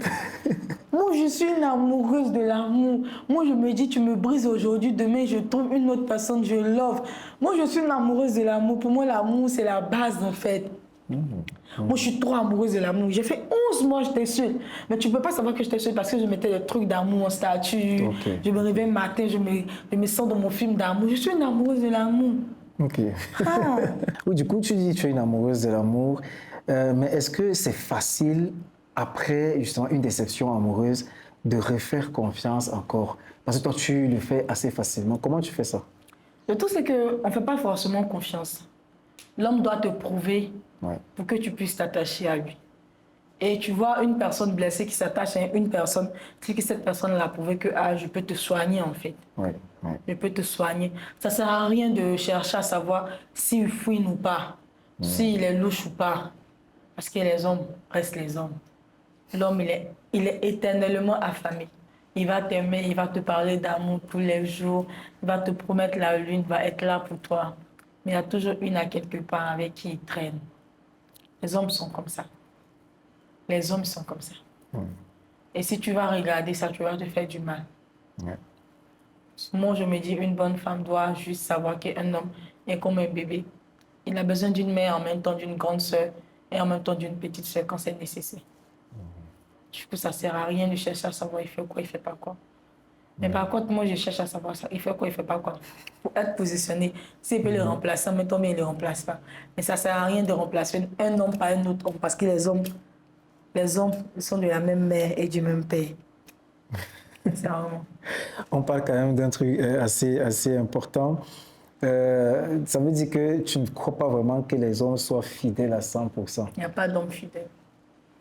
Moi, je suis une amoureuse de l'amour. Moi, je me dis, tu me brises aujourd'hui, demain, je trouve une autre personne, je love. Moi, je suis une amoureuse de l'amour. Pour moi, l'amour, c'est la base, en fait. Moi, je suis trop amoureuse de l'amour. J'ai fait 11 mois, j'étais seule. Mais tu ne peux pas savoir que j'étais seule parce que je mettais des trucs d'amour en statut. Ok. Je me réveille le matin, je me sens dans mon film d'amour. Je suis une amoureuse de l'amour. Ok. Ah. Oui, du coup, tu dis que tu es une amoureuse de l'amour, mais est-ce que c'est facile, après justement une déception amoureuse, de refaire confiance encore? Parce que toi, tu le fais assez facilement. Comment tu fais ça? Le tout, c'est qu'on ne fait pas forcément confiance. L'homme doit te prouver Ouais. pour que tu puisses t'attacher à lui. Et tu vois une personne blessée qui s'attache à une personne, c'est que cette personne l'a prouvé que je peux te soigner en fait. Ouais, ouais. Je peux te soigner. Ça ne sert à rien de chercher à savoir s'il fouine ou pas, s'il est louche ou pas. Parce que les hommes restent les hommes. L'homme, il est éternellement affamé. Il va t'aimer, il va te parler d'amour tous les jours, il va te promettre la lune, il va être là pour toi. Mais il y a toujours une à quelque part avec qui il traîne. Les hommes sont comme ça. Les hommes sont comme ça. Et si tu vas regarder ça, tu vas te faire du mal. Ouais. Moi, je me dis, une bonne femme doit juste savoir qu'un homme est comme un bébé. Il a besoin d'une mère, en même temps d'une grande sœur et en même temps d'une petite sœur quand c'est nécessaire. Du coup, ça ne sert à rien de chercher à savoir il fait quoi, il ne fait pas quoi. Mais par contre, moi, je cherche à savoir ça. Il fait quoi, il ne fait pas quoi. Pour être positionné, s'il peut le remplacer, en même temps, mais il ne le remplace pas. Mais ça ne sert à rien de remplacer un homme par un autre homme parce que les hommes, ils sont de la même mère et du même père. C'est vraiment. On parle quand même d'un truc assez important. Ça veut dire que tu ne crois pas vraiment que les hommes soient fidèles à 100%. Il n'y a pas d'homme fidèle.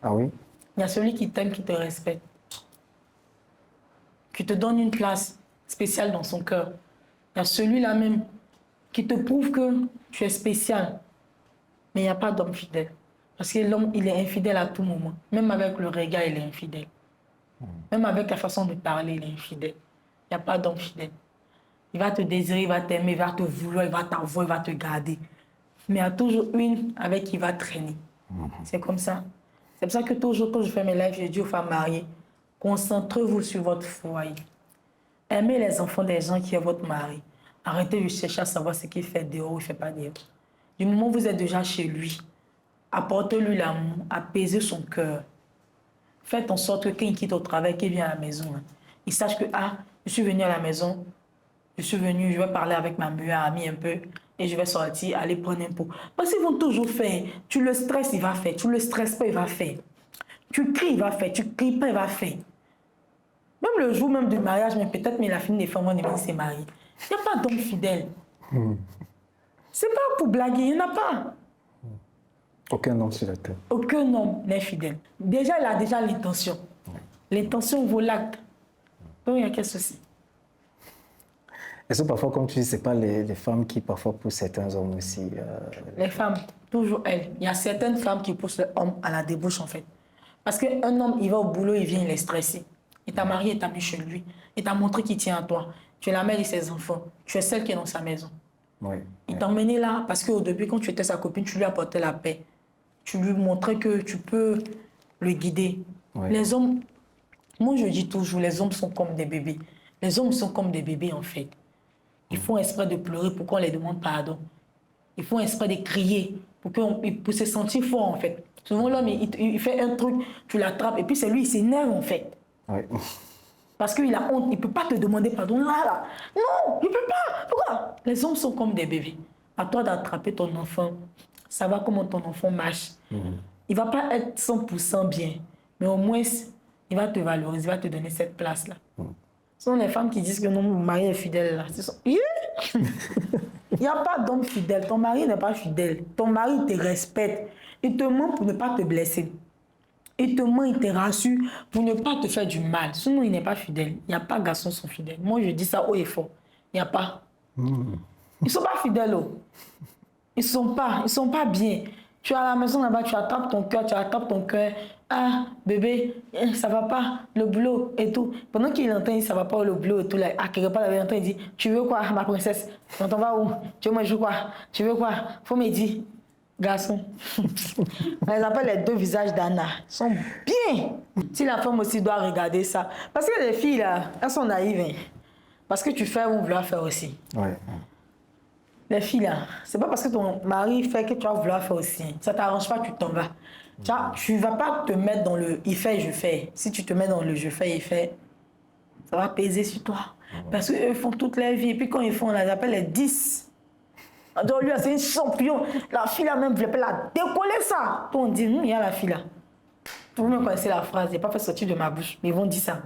Ah oui? Il y a celui qui t'aime, qui te respecte, qui te donne une place spéciale dans son cœur. Il y a celui-là même qui te prouve que tu es spécial. Mais il n'y a pas d'homme fidèle. Parce que l'homme, il est infidèle à tout moment. Même avec le regard, il est infidèle. Même avec la façon de parler, il est infidèle. Il n'y a pas d'homme fidèle. Il va te désirer, il va t'aimer, il va te vouloir, il va t'avoir, il va te garder. Mais il y a toujours une avec qui il va traîner. C'est comme ça. C'est pour ça que toujours quand je fais mes lives, je dis aux femmes mariées, concentrez-vous sur votre foyer. Aimez les enfants des gens qui est votre mari. Arrêtez de chercher à savoir ce qu'il fait dehors ou il ne fait pas dehors. Du moment où vous êtes déjà chez lui, apportez-lui l'amour, apaisez son cœur. Faites en sorte que quand il quitte au travail, qu'il vienne à la maison, il sache que, je suis venu à la maison, je vais parler avec ma meilleure amie un peu, et je vais sortir, aller prendre un pot. Parce qu'ils vont toujours faire. Tu le stresses, il va faire. Tu le stresses pas, il va faire. Tu cries, il va faire. Tu cries pas, il va faire. Même le jour même du mariage, mais peut-être, mais il a fini des femmes, il s'est marié. Il n'y a pas d'homme fidèle. C'est pas pour blaguer, il n'y en a pas. Aucun homme sur la terre. Aucun homme n'est fidèle. Déjà, il a déjà l'intention. L'intention vaut l'acte. Donc, il y a quel souci? Est-ce que parfois, comme tu dis, ce n'est pas les femmes qui parfois poussent certains hommes aussi Les femmes, toujours elles. Il y a certaines femmes qui poussent l'homme à la débauche, en fait. Parce qu'un homme, il va au boulot, il vient, il est stressé. Il t'a marié, il t'a mis chez lui. Il t'a montré qu'il tient à toi. Tu es la mère de ses enfants. Tu es celle qui est dans sa maison. Oui. Il t'a emmené là parce qu'au début, quand tu étais sa copine, tu lui apportais la paix. Tu lui montrais que tu peux le guider. Oui. Les hommes, moi je dis toujours, les hommes sont comme des bébés. Les hommes sont comme des bébés, en fait. Ils font exprès de pleurer pour qu'on les demande pardon. Ils font exprès de crier pour se sentir fort, en fait. Souvent, l'homme, il fait un truc, tu l'attrapes, et puis c'est lui, il s'énerve, en fait. Oui. Parce qu'il a honte, il ne peut pas te demander pardon. Là. Non, il ne peut pas. Pourquoi? Les hommes sont comme des bébés. À toi d'attraper ton enfant, savoir comment ton enfant marche. Il ne va pas être 100% bien, mais au moins, il va te valoriser, il va te donner cette place-là. Ce sont les femmes qui disent que non, mon mari est fidèle là. Il n'y a pas d'homme fidèle. Ton mari n'est pas fidèle. Ton mari te respecte. Il te ment pour ne pas te blesser. Il te ment, il te rassure pour ne pas te faire du mal. Sinon, il n'est pas fidèle. Il n'y a pas de garçons qui sont fidèles. Moi, je dis ça haut et fort. Il n'y a pas. Ils ne sont pas fidèles. Ils ne sont pas bien. Tu es à la maison là-bas, tu attrapes ton cœur. Ah, bébé, ça va pas, le boulot et tout. Pendant qu'il entend, ça va pas, le boulot et tout. Là, à quelque part, il entend, il dit, tu veux quoi, ma princesse? Quand on va où? Tu veux manger quoi? Tu veux quoi? Faut me dire, garçon. On les appelle les deux visages d'Anna. Ils sont bien. Si la femme aussi doit regarder ça. Parce que les filles, là, elles sont naïves. Hein. Parce que tu fais, on vouloir faire aussi. Ouais. Les filles là, c'est pas parce que ton mari fait que tu vas vouloir faire aussi. Ça t'arrange pas, tu t'en vas. Tu vas pas te mettre dans le il fait, je fais. Si tu te mets dans le je fais, il fait, ça va peser sur toi. Parce qu'eux font toute leur vie. Et puis quand ils font, on les appelle les 10. Donc lui, c'est une champion. La fille là même, je l'appelle la décoller ça. Puis on dit, il y a la fille là. Vous me connaissez la phrase, je n'ai pas fait sortir de ma bouche, mais ils vont dire ça.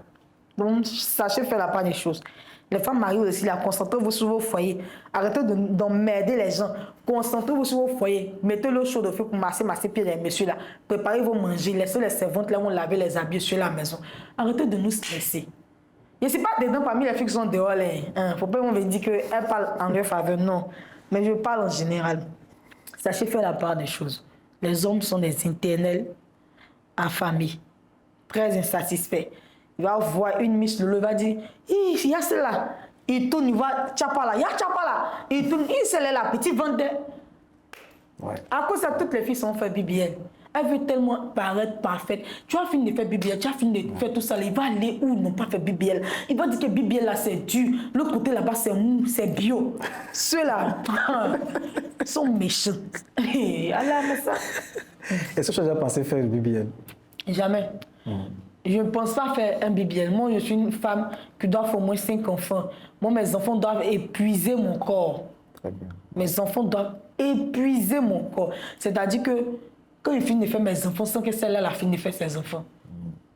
Donc sachez faire la part des choses. Les femmes mariées aussi, là, concentrez-vous sur vos foyers. Arrêtez d'emmerder les gens. Concentrez-vous sur vos foyers. Mettez l'eau chaude au feu pour masser pieds les messieurs là. Préparez vos manger. Laissez les servantes là où on laver les habits sur la maison. Arrêtez de nous stresser. Je ne suis pas dedans parmi les filles qui sont dehors. Il ne faut pas me dire qu'elles parlent en leur faveur. Non. Mais je parle en général. Sachez faire la part des choses. Les hommes sont des éternels affamés, très insatisfaits. Il va voir une Miss Lolo, il va dire, il y a celle-là. Il tourne, il voit Tchapala, il y a Tchapala. Il tourne, celle là, petit vendeur. Ouais. À cause de ça, toutes les filles sont fait BBL. Elle veut tellement paraître parfaite. Tu as fini de faire BBL, tu as fini de faire tout ça. Il va aller où ils n'ont pas fait BBL. Il va dire que BBL là c'est dur. L'autre côté là-bas c'est mou, c'est bio. Ceux-là sont méchants. Allah, mais ça. Est-ce que tu as déjà pensé faire le BBL? Jamais. Je ne pense pas faire un BBL. Moi, je suis une femme qui doit faire au moins 5 enfants. Moi, mes enfants doivent épuiser mon corps. Très bien. Mes enfants doivent épuiser mon corps. C'est-à-dire que quand ils finissent de faire mes enfants, sans que celle-là la finisse de faire ses enfants.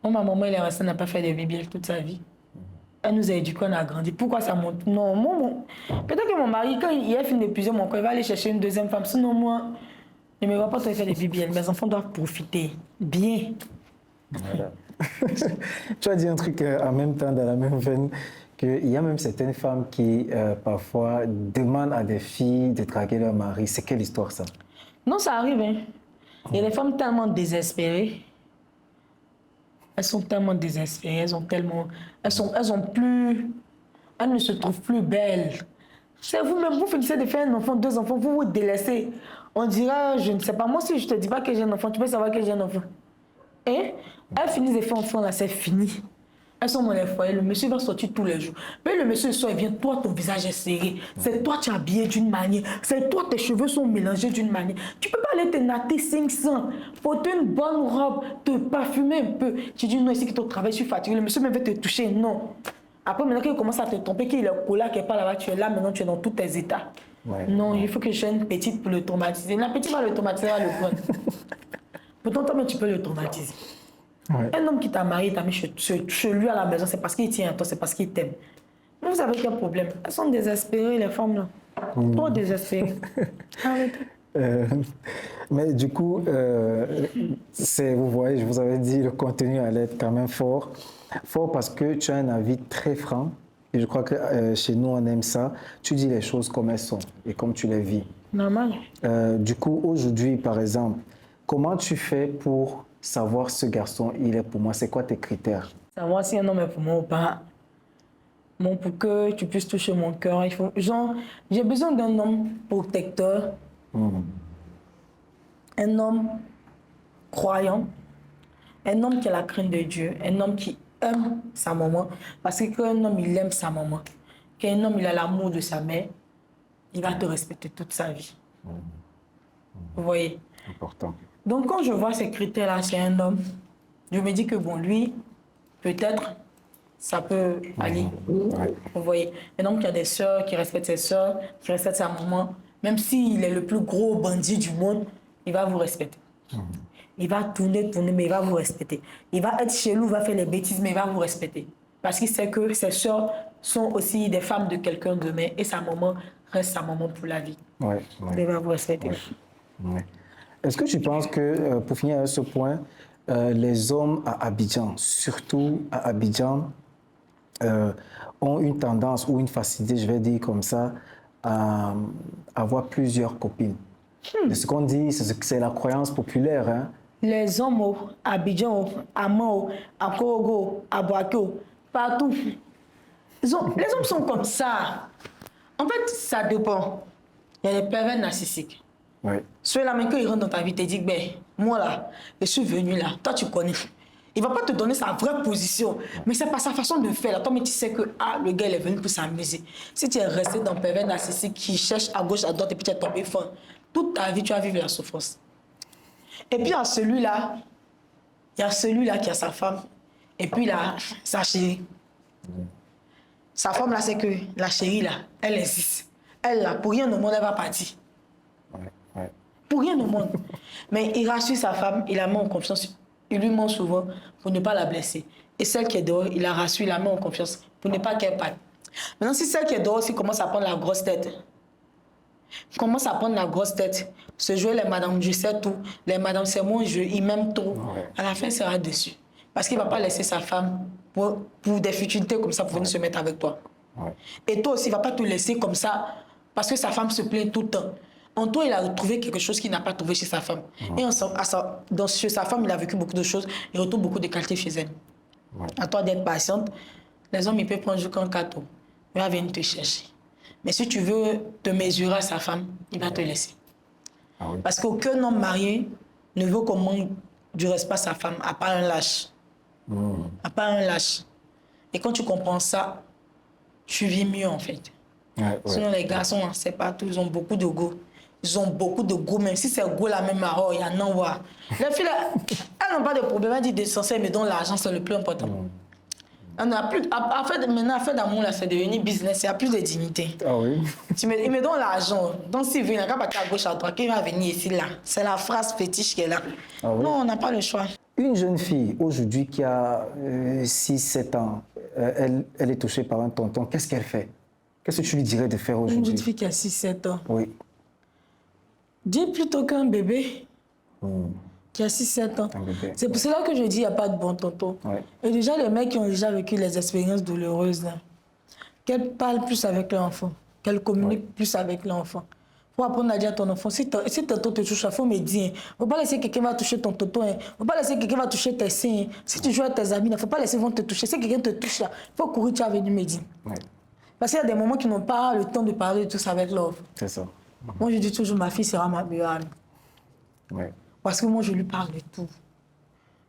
Moi, ma maman, elle est restée, n'a pas fait de BBL toute sa vie. Elle nous a éduqués, on a grandi. Pourquoi ça monte? Non, peut-être que mon mari, quand il a fini d'épuiser mon corps, il va aller chercher une deuxième femme. Sinon, moi, je ne me vois pas faire des BBL. Mes enfants doivent profiter bien. Voilà. Tu as dit un truc en même temps, dans la même veine, qu'il y a même certaines femmes qui, parfois, demandent à des filles de draguer leur mari. C'est quelle histoire, ça? Non, ça arrive. Hein. Il y a des femmes tellement désespérées. Elles sont tellement désespérées. Elles ne se trouvent plus belles. C'est vous-même, vous finissez de faire un enfant, 2 enfants, vous vous délaissez. On dirait, je ne sais pas, moi si je ne te dis pas que j'ai un enfant, tu peux savoir que j'ai un enfant. Et elles finissent de faire un enfant, là, c'est fini. Elles sont dans les foyers, le monsieur va sortir tous les jours. Puis le monsieur sort, il vient, toi, ton visage est serré. C'est toi, tu es habillé d'une manière. C'est toi, tes cheveux sont mélangés d'une manière. Tu ne peux pas aller te natter 500, porter une bonne robe, te parfumer un peu. Tu dis, non, ici, que ton travail, je suis fatigué. Le monsieur même veut te toucher, non. Après, maintenant qu'il commence à te tromper, qu'il est collé quelque part là-bas, tu es là, maintenant tu es dans tous tes états. Ouais. Non, il faut que je sois une petite pour le traumatiser. La petite va le traumatiser, va le prendre. Pourtant, toi, tu peux le traumatiser. Ouais. Un homme qui t'a marié, t'a mis chez lui à la maison, c'est parce qu'il tient à toi, c'est parce qu'il t'aime. Vous avez quel problème? Elles sont désespérées, les femmes là. Trop désespérées. Mais du coup, vous voyez, je vous avais dit, le contenu allait être quand même fort. Fort parce que tu as un avis très franc. Et je crois que chez nous, on aime ça. Tu dis les choses comme elles sont et comme tu les vis. Normal. Du coup, aujourd'hui, par exemple, comment tu fais pour savoir ce garçon, il est pour moi? C'est quoi tes critères? Savoir si un homme est pour moi ou pas. Bon, pour que tu puisses toucher mon cœur, il faut... Genre, j'ai besoin d'un homme protecteur. Un homme croyant. Un homme qui a la crainte de Dieu. Un homme qui aime sa maman. Parce que quand un homme, il aime sa maman, quand un homme, il a l'amour de sa mère, il va te respecter toute sa vie. Vous voyez? Important. Donc, quand je vois ces critères-là chez un homme, je me dis que bon, lui, peut-être, ça peut aller. Vous voyez? Un homme qui a des sœurs, qui respecte ses sœurs, qui respecte sa maman, même s'il est le plus gros bandit du monde, il va vous respecter. Il va tourner, mais il va vous respecter. Il va être chez lui, il va faire les bêtises, mais il va vous respecter. Parce qu'il sait que ses sœurs sont aussi des femmes de quelqu'un demain et sa maman reste sa maman pour la vie. Il va vous respecter. Est-ce que tu penses que, pour finir à ce point, les hommes à Abidjan, surtout à Abidjan, ont une tendance ou une facilité, je vais dire comme ça, à avoir plusieurs copines? Ce qu'on dit, c'est la croyance populaire. Hein? Les hommes à Abidjan, à Mao, à Korogo, à Boaké, partout. Les hommes sont comme ça. En fait, ça dépend. Il y a des pervers narcissiques. Ceux-là, même quand ils rentrent dans ta vie, ils te disent, ben, moi là, je suis venu là, toi tu connais. Il ne va pas te donner sa vraie position. Mais c'est pas sa façon de faire. Là, toi, mais tu sais que le gars, il est venu pour s'amuser. Si tu es resté dans le pervers narcissique qui cherche à gauche, à droite, et puis tu es tombé fin, toute ta vie, tu vas vivre la souffrance. Et puis, il y a celui-là qui a sa femme, et puis il a sa chérie. Sa femme, là, c'est que la chérie, là, elle existe. Elle, là, pour rien au monde, elle va partir. Ouais. Pour rien au monde. Mais il rassure sa femme, il la met en confiance. Il lui ment souvent pour ne pas la blesser. Et celle qui est dehors, il la rassure, il la met en confiance pour ne pas qu'elle parte. Maintenant, si celle qui est dehors aussi commence à prendre la grosse tête, se jouer les madames, je sais tout, les madames, c'est mon jeu, il m'aime trop. Ouais. À la fin, il sera déçu. Parce qu'il ne va pas laisser sa femme pour des futilités comme ça pour venir se mettre avec toi. Ouais. Et toi aussi, il ne va pas te laisser comme ça parce que sa femme se plaint tout le temps. En toi, il a retrouvé quelque chose qu'il n'a pas trouvé chez sa femme. Et chez sa femme, il a vécu beaucoup de choses. Il retrouve beaucoup de qualités chez elle. Ouais. À toi d'être patiente. Les hommes, ils peuvent prendre jusqu'en cadeau. Il va venir te chercher. Mais si tu veux te mesurer à sa femme, il va te laisser. Ah oui. Parce qu'aucun homme marié ne veut qu'on manque du respect à sa femme, à part un lâche. À part un lâche. Et quand tu comprends ça, tu vis mieux en fait. Ouais. Sinon, les garçons, c'est pas tout, ils ont beaucoup de go. Ils ont beaucoup de go, même si c'est go la même marron, il y en a. Les filles, elles n'ont pas de problème, elles disent d'essentiel, mais dont l'argent, c'est le plus important. On a plus, maintenant, affaire d'amour, là, c'est devenu business, il n'y a plus de dignité. Ah oui. Il me donne l'argent. Donc, s'il vient, il n'a pas à gauche, à droite, il va venir ici, là. C'est la phrase fétiche qui est là. Ah oui. Non, on n'a pas le choix. Une jeune fille aujourd'hui qui a 6-7 ans, elle est touchée par un tonton, qu'est-ce qu'elle fait? Qu'est-ce que tu lui dirais de faire Une aujourd'hui? jeune fille qui a 6-7 ans. Oui. Dis plutôt qu'un bébé qui a 6-7 ans. Un bébé. C'est pour cela que je dis qu'il n'y a pas de bon tonton. Ouais. Et déjà, les mecs qui ont déjà vécu les expériences douloureuses, là, qu'elles parlent plus avec leur enfant, qu'elles communiquent plus avec leur enfant. Il faut apprendre à dire à ton enfant, si tonton te touche, il faut me dire. Il ne faut pas laisser quelqu'un va toucher ton tonton. Il ne faut pas laisser quelqu'un va toucher tes seins. Si tu joues avec tes amis, il ne faut pas laisser vont te toucher. Si quelqu'un te touche, il faut courir, tu as venu me dire. Ouais. Parce qu'il y a des moments qui n'ont pas le temps de parler de tout ça avec leur enfant. C'est ça. Moi, je dis toujours, ma fille sera ma meilleure amie. Ouais. Parce que moi, je lui parle de tout.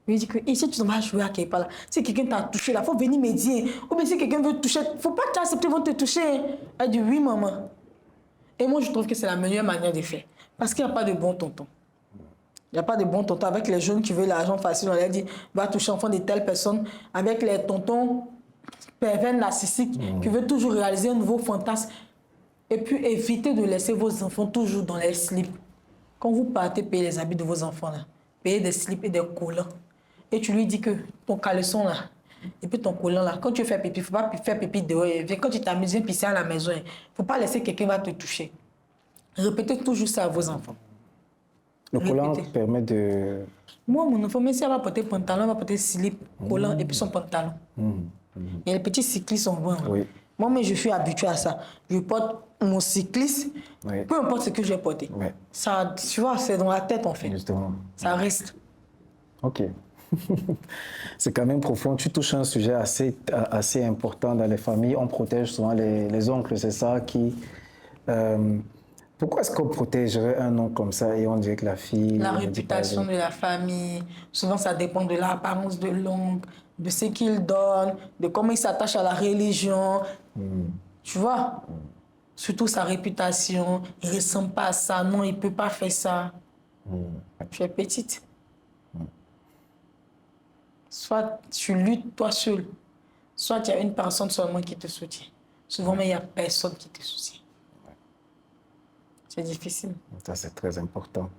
Je lui dis que si tu vas jouer à quelque part là, si quelqu'un t'a touché là, il faut venir me dire. Ou bien si quelqu'un veut te toucher, il ne faut pas t'accepter, ils vont te toucher. Elle dit oui, maman. Et moi, je trouve que c'est la meilleure manière de faire. Parce qu'il n'y a pas de bon tonton. Il n'y a pas de bon tonton. Avec les jeunes qui veulent l'argent facile, on leur dit va toucher l'enfant de telle personne. Avec les tontons pervers narcissiques qui veulent toujours réaliser un nouveau fantasme. Et puis évitez de laisser vos enfants toujours dans les slips. Quand vous partez payer les habits de vos enfants, là, payez des slips et des collants. Et tu lui dis que ton caleçon là, et puis ton collant là, quand tu fais pipi, il ne faut pas faire pipi dehors. Quand tu t'amuses, viens pisser à la maison. Il ne faut pas laisser quelqu'un va te toucher. Répétez toujours ça à vos enfants. Le collant permet de... Moi, mon enfant, même si elle va porter pantalon, elle va porter slip, collant et puis son pantalon. Et les petits cyclistes sont bons. Oui. Moi, mais je suis habituée à ça. Je porte mon cycliste, Oui. peu importe ce que je vais porter. Oui. Ça, tu vois, c'est dans la tête en fait. Justement. Ça reste. Ok. C'est quand même profond. Tu touches un sujet assez important dans les familles. On protège souvent les oncles, c'est ça qui... pourquoi est-ce qu'on protégerait un oncle comme ça et on dirait que la fille... La réputation de la famille, souvent ça dépend de l'apparence de l'oncle, de ce qu'il donne, de comment il s'attache à la religion. Tu vois? Surtout sa réputation. Il ne ressemble pas à ça. Non, il ne peut pas faire ça. Tu es petite. Soit tu luttes toi seul, soit il y a une personne seulement qui te soutient. Souvent, mais il n'y a personne qui te soutient. C'est difficile. Ça, c'est très important.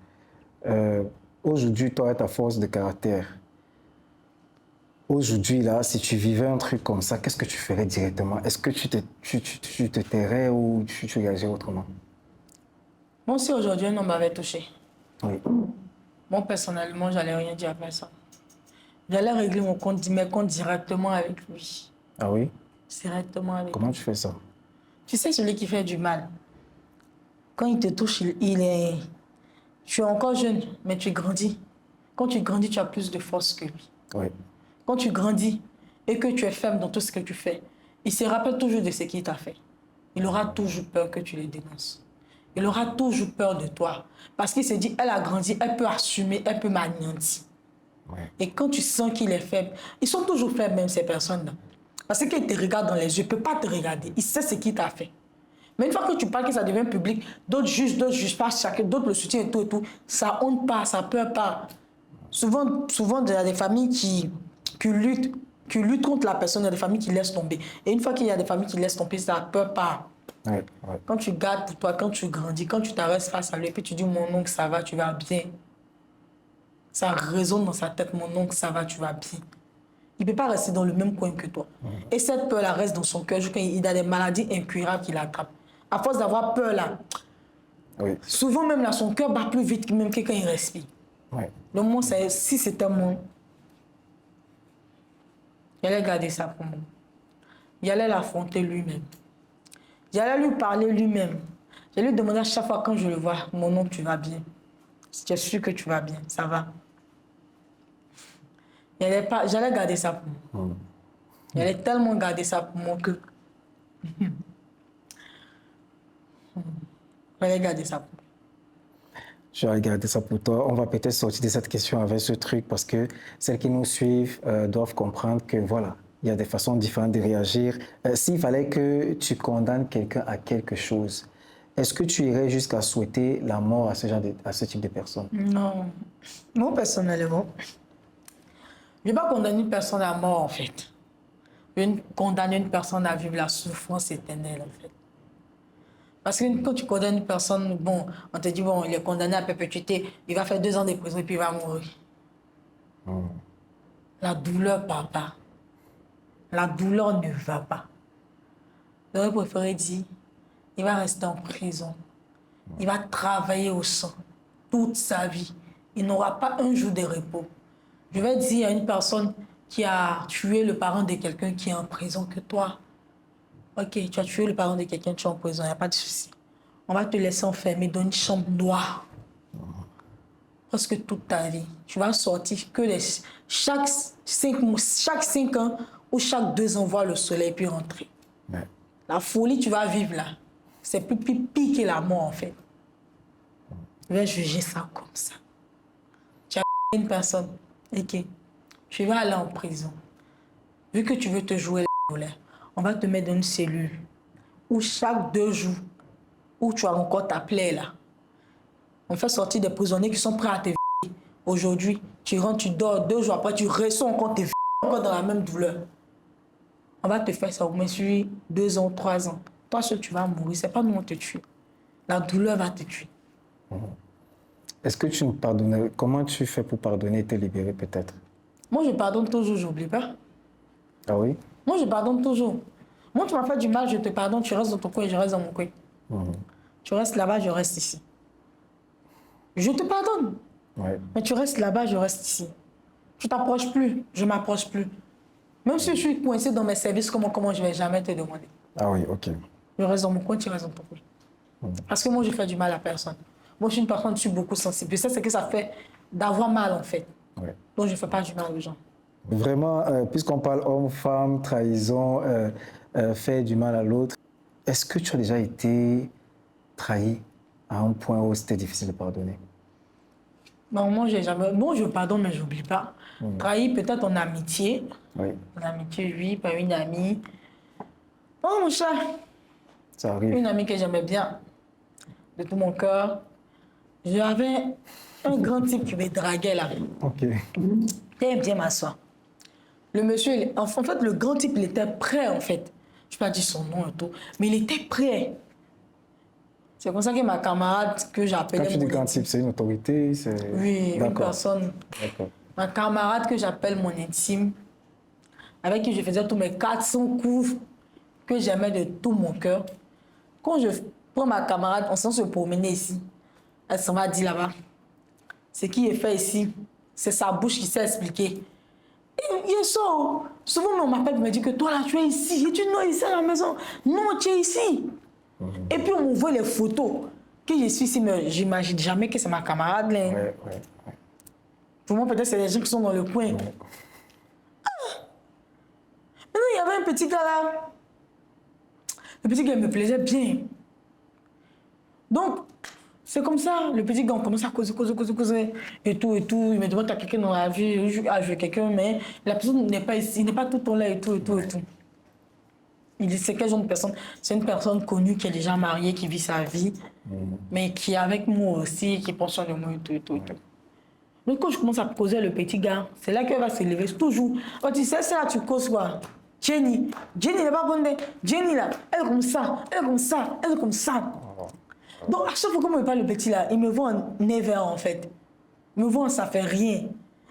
Aujourd'hui, toi, ta force de caractère, aujourd'hui, là, si tu vivais un truc comme ça, qu'est-ce que tu ferais directement? Est-ce que tu te tairais ou tu réagirais autrement? Moi, si aujourd'hui un homme m'avait touché, Oui. moi, personnellement, j'allais rien dire à personne. J'allais régler mes comptes directement avec lui. Ah oui? Directement avec lui. Comment tu fais ça? Tu sais, celui qui fait du mal, quand il te touche, tu es encore jeune, mais tu grandis. Quand tu grandis, tu as plus de force que lui. Oui. Quand tu grandis et que tu es ferme dans tout ce que tu fais, il se rappelle toujours de ce qu'il t'a fait. Il aura toujours peur que tu le dénonces. Il aura toujours peur de toi. Parce qu'il se dit, elle a grandi, elle peut assumer, elle peut m'anéantir. Ouais. Et quand tu sens qu'il est faible, ils sont toujours faibles même ces personnes-là. Parce qu'ils te regardent dans les yeux, ils ne peuvent pas te regarder. Ils savent ce qu'il t'a fait. Mais une fois que tu parles, que ça devient public, d'autres jugent pas, chacun, d'autres le soutiennent et tout. Ça honte pas, ça peur pas. Souvent, il y a des familles qui luttent contre la personne, il y a des familles qui laissent tomber. Et une fois qu'il y a des familles qui laissent tomber, ça peur pas. Ouais. Quand tu gardes pour toi, quand tu grandis, quand tu t'arrêtes face à lui, et puis tu dis mon oncle, ça va, tu vas bien. Ça résonne dans sa tête, mon oncle, ça va, tu vas bien. Il ne peut pas rester dans le même coin que toi. Et cette peur-là reste dans son cœur. Il a des maladies incurables qui l'attrapent. À force d'avoir peur là, Oui. souvent même là, son cœur bat plus vite même que quand il respire. Ouais. Donc moi, si c'était moi, j'allais garder ça pour moi. J'allais l'affronter lui-même. J'allais lui parler lui-même. J'allais lui demander à chaque fois quand je le vois, mon oncle, tu vas bien. Je suis sûr que tu vas bien, ça va. J'allais garder ça pour moi. J'allais tellement garder ça pour moi que... J'allais garder ça pour moi. Je vais regarder ça pour toi. On va peut-être sortir de cette question avec ce truc parce que celles qui nous suivent doivent comprendre que voilà, il y a des façons différentes de réagir. S'il fallait que tu condamnes quelqu'un à quelque chose, est-ce que tu irais jusqu'à souhaiter la mort à ce type de personne? Non. Moi, personnellement, je ne vais pas condamner une personne à mort, en fait. Je vais condamner une personne à vivre la souffrance éternelle, en fait. Parce que quand tu condamnes une personne, bon, on te dit, bon, il est condamné à perpétuité, il va faire 2 ans de prison et puis il va mourir. La douleur part pas. La douleur ne va pas. J'aurais préféré dire, il va rester en prison. Il va travailler au sang toute sa vie. Il n'aura pas un jour de repos. Je vais dire à une personne qui a tué le parent de quelqu'un qui est en prison que toi, ok, tu as tué le parent de quelqu'un, tu es en prison, il n'y a pas de souci. On va te laisser enfermer dans une chambre noire. Presque toute ta vie. Tu vas sortir que chaque 5 ans ou chaque 2 ans voir le soleil puis rentrer. Ouais. La folie tu vas vivre là, c'est plus pire que la mort en fait. Je vais juger ça comme ça. Tu as une personne, ok, tu vas aller en prison. Vu que tu veux te jouer la douleur, on va te mettre dans une cellule où chaque 2 jours, où tu as encore ta plaie là, on fait sortir des prisonniers qui sont prêts à te violer. Aujourd'hui, tu rentres, tu dors, 2 jours après, tu ressens encore tes encore dans la même douleur. On va te faire ça au moins sur 2 ans, 3 ans. Toi seul, tu vas mourir. C'est pas nous, on te tue. La douleur va te tuer. Est-ce que tu nous pardonnes? Comment tu fais pour pardonner et te libérer peut-être? Moi, je pardonne toujours, j'oublie pas. Ah oui? Moi, je pardonne toujours. Moi, tu m'as fait du mal, je te pardonne, tu restes dans ton coin, je reste dans mon coin. Tu restes là-bas, je reste ici. Je te pardonne. Ouais. Mais tu restes là-bas, je reste ici. Tu t'approches plus, je m'approche plus. Même si je suis coincé dans mes services, comment je vais jamais te demander. Ah oui, ok. Je reste dans mon coin, tu restes dans ton coin. Parce que moi, je fais du mal à personne. Moi, je suis une personne, je suis beaucoup sensible. Je sais ce que ça fait d'avoir mal, en fait. Ouais. Donc, je ne fais pas du mal aux gens. Vraiment, puisqu'on parle homme, femme, trahison, faire du mal à l'autre, est-ce que tu as déjà été trahi à un point où c'était difficile de pardonner? Non, moi, j'ai jamais... Bon, je pardonne, mais je n'oublie pas. Trahi, peut-être en amitié. Oui. En amitié, oui, par une amie. Oh, mon cher. Ça arrive. Une amie que j'aimais bien, de tout mon cœur. J'avais un grand type qui me draguait là. Ok. Viens bien m'asseoir. Le monsieur, en fait, le grand type, il était prêt, en fait. Je ne peux pas dire son nom et tout, mais il était prêt. C'est comme ça que ma camarade, que j'appelais... Quand tu dis grand type, c'est une autorité? Oui, une personne. D'accord. Ma camarade que j'appelle mon intime, avec qui je faisais tous mes 400 coups, que j'aimais de tout mon cœur. Quand je prends ma camarade, on s'en se promener ici. Elle s'en va dire là-bas. Ce qui est fait ici, c'est sa bouche qui s'est expliquée. Il sort. Souvent, on m'appelle et me dit que toi là, tu es ici. Et tu es non ici à la maison. Non, tu es ici. Et puis, on me voit les photos. Que je suis ici, mais j'imagine jamais que c'est ma camarade. Là. Ouais. Pour moi, peut-être c'est les gens qui sont dans le coin. Ouais. Ah! Maintenant, il y avait un petit gars là. Le petit gars me plaisait bien. Donc, C'est comme ça, le petit gars, on commence à causer, et tout. Il me demande, t'as quelqu'un dans la vie, je veux quelqu'un, mais la personne n'est pas ici, il n'est pas tout le temps là, et tout. Il dit, c'est quel genre de personne? C'est une personne connue qui est déjà mariée, qui vit sa vie, mais qui est avec moi aussi, qui pense sur moi, et tout. Mais quand je commence à causer le petit gars, c'est là qu'elle va se lever, toujours. Oh, tu sais, ça, tu causes quoi? Jenny n'est pas bonne. Jenny, là, elle est comme ça. Donc, à chaque fois que je me parle le petit là, il me voit en never en fait. Il me voit en ça fait rien.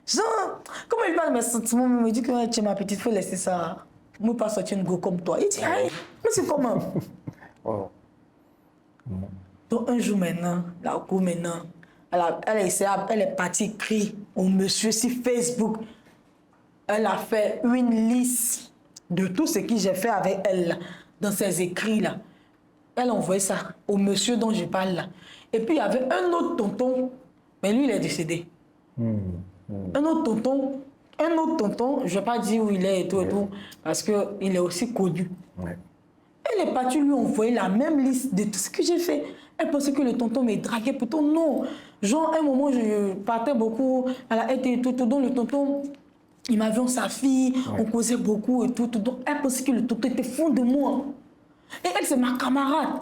Genre, comment il parle de mes sentiments, il me dit que tu es ma petite, il faut laisser ça. Moi, pas sortir une go comme toi. Il dit, aïe, mais c'est comment? Oh. Donc, un jour maintenant, elle est partie écrire au monsieur sur Facebook. Elle a fait une liste de tout ce que j'ai fait avec elle là, dans ses écrits là. Elle a envoyé ça au monsieur dont je parle là. Et puis il y avait un autre tonton, mais lui il est décédé. Un autre tonton, je ne vais pas dire où il est et tout, parce qu'il est aussi connu. Ouais. Elle est partie lui envoyer la même liste de tout ce que j'ai fait. Elle pensait que le tonton me draguait, pourtant non. Genre, à un moment, je partais beaucoup à la haie et tout, donc le tonton, il m'avait en sa fille, on causait beaucoup et tout, donc elle pensait que le tonton était fond de moi. Et elle, c'est ma camarade.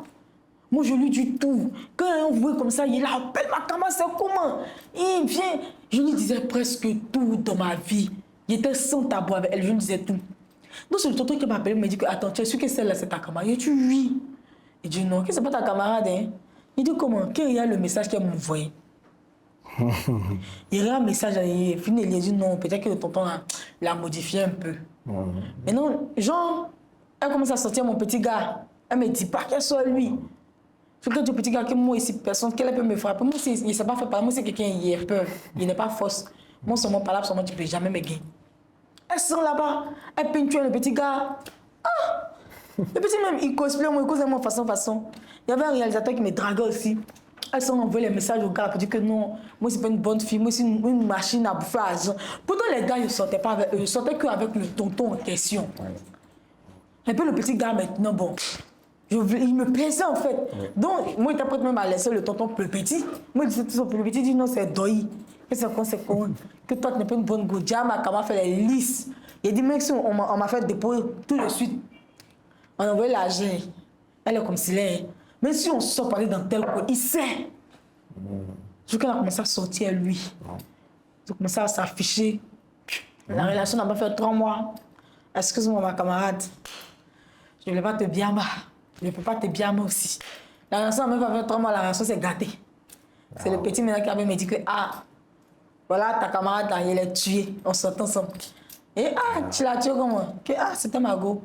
Moi, je lui dis tout. Quand elle voit comme ça, il appelle ma camarade, c'est comment? Il vient. Je lui disais presque tout dans ma vie. Il était sans tabou avec elle, je lui disais tout. Donc, c'est le tonton qui m'a appelé, il m'a dit que, attends, tu es sûr que celle-là, c'est ta camarade? Il dit oui. Il dit non, que c'est pas ta camarade, hein? Il dit comment? Qu'il y a le message qu'elle m'a envoyé. Il y a un message, il finit, il dit non, peut-être que le tonton l'a modifié un peu. Mais non, genre, elle commence à sortir mon petit gars. Elle me dit pas qu'elle soit lui. Je dis au petit gars que moi ici, personne, qu'elle peut me frapper. Moi, il ne s'est pas fait parler. Moi, c'est quelqu'un qui a peur. Il n'est pas fausse. Moi, seulement par là, seulement tu ne peux jamais me gagner. Elle sort là-bas. Elle peinture le petit gars. Ah! Le petit même, il cosplay, moi, il cause moi façon. Il y avait un réalisateur qui me draguait aussi. Elle s'en envoyait les messages au gars pour dire que non, moi, c'est pas une bonne fille. Moi, c'est une machine à bouffer à l'argent. Pourtant, les gars, ils ne sortaient pas avec eux. Ils sortaient qu'avec le tonton en question. Et puis, le petit gars, maintenant, bon. Il me plaisait en fait. Donc, moi, il était prêt même à laisser le tonton plus petit. Moi, il disait tout son plus petit, il dit non, c'est Doi. Et c'est quoi? Que toi, tu n'es pas une bonne go. Déjà, ma camarade fait les lisses. Il a dit, mec, si on m'a fait dépôt tout de suite. On a envoyé l'argent. Elle est comme si elle. Même si on sort parler dans tel coin, il sait. Je qu'elle a commencé à sortir lui. Elle a commencé à s'afficher. La relation n'a pas fait 3 mois. Excuse-moi, ma camarade. Je ne vais pas te bien bas. Je ne peux pas te bien moi aussi. La relation n'a même pas fait 3 mois, la relation s'est gâtée. C'est le petit maintenant qui avait me dit que, voilà ta camarade là, il est tué. On sort ensemble. Et tu l'as tué comment? Que c'était Margot.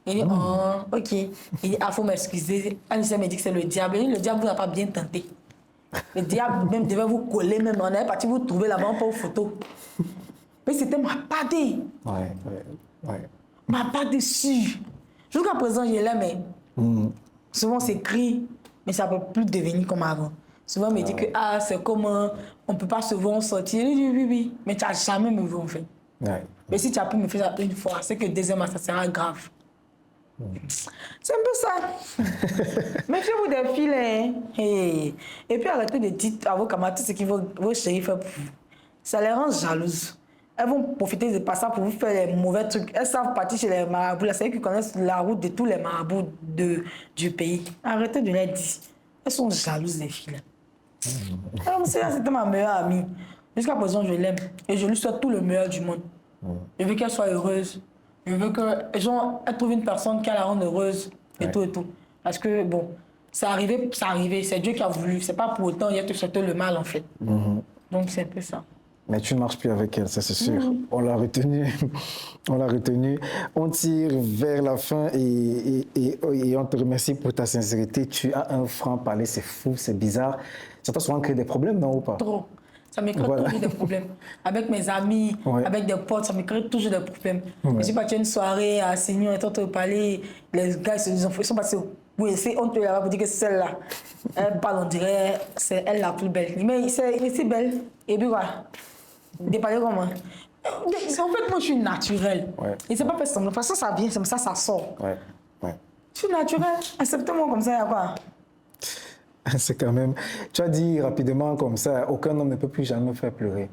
Il dit, ok. Il dit, faut m'excuser. Anissa me dit que c'est le diable. Le diable vous n'a pas bien tenté. Le diable même devait vous coller, même. On est parti vous trouver là-bas pour une photo. Mais c'était ma padée. Ouais. Ma padée dessus. Jusqu'à présent, je l'ai, mais souvent c'est écrit, mais ça ne peut plus devenir comme avant. Souvent, on me dit que c'est comme on ne peut pas se voir sortir. Je dis oui, mais tu n'as jamais me vu en fait. Mais si tu as pu me faire ça une fois, c'est que deuxièmement, ça sera grave. C'est un peu ça. Méfiez-vous des filles. Hein. Et puis arrêtez de dire à vos camarades ce qu'ils vos chéris font pour vous. Ça les rend jalouses. Elles vont profiter de ça pour vous faire les mauvais trucs. Elles savent partir chez les marabouts. C'est eux qui connaissent la route de tous les marabouts du pays. Arrêtez de les dire. Elles sont jalouses, les filles. C'était ma meilleure amie. Jusqu'à présent, je l'aime. Et je lui souhaite tout le meilleur du monde. Je veux qu'elle soit heureuse. Je veux qu'elle trouve une personne qui la rende heureuse. Et tout. Parce que, bon, c'est arrivé. C'est Dieu qui a voulu. C'est pas pour autant, il a te souhaité le mal, en fait. Donc, c'est un peu ça. Mais tu ne marches plus avec elle, ça c'est sûr. On l'a retenue. On tire vers la fin et on te remercie pour ta sincérité. Tu as un franc-parler, c'est fou, c'est bizarre. Ça t'a souvent créé des problèmes, non ou pas? Trop. Ça me crée toujours des problèmes. Avec mes amis, avec des potes, ça me crée toujours des problèmes. Je suis partie à une soirée à Seigneur, et on parler, les gars ils sont passés oui, c'est on te là pour dire que celle-là, elle parle, on dirait, c'est elle la plus belle. Mais c'est belle. Et puis voilà. Déparler comment? En fait, moi, je suis naturelle. Et c'est pas fait semblant. De toute façon, ça vient, c'est comme ça sort. Je suis naturelle. Acceptez-moi comme ça, il y a quoi? C'est quand même... Tu as dit rapidement comme ça, aucun homme ne peut plus jamais me faire pleurer.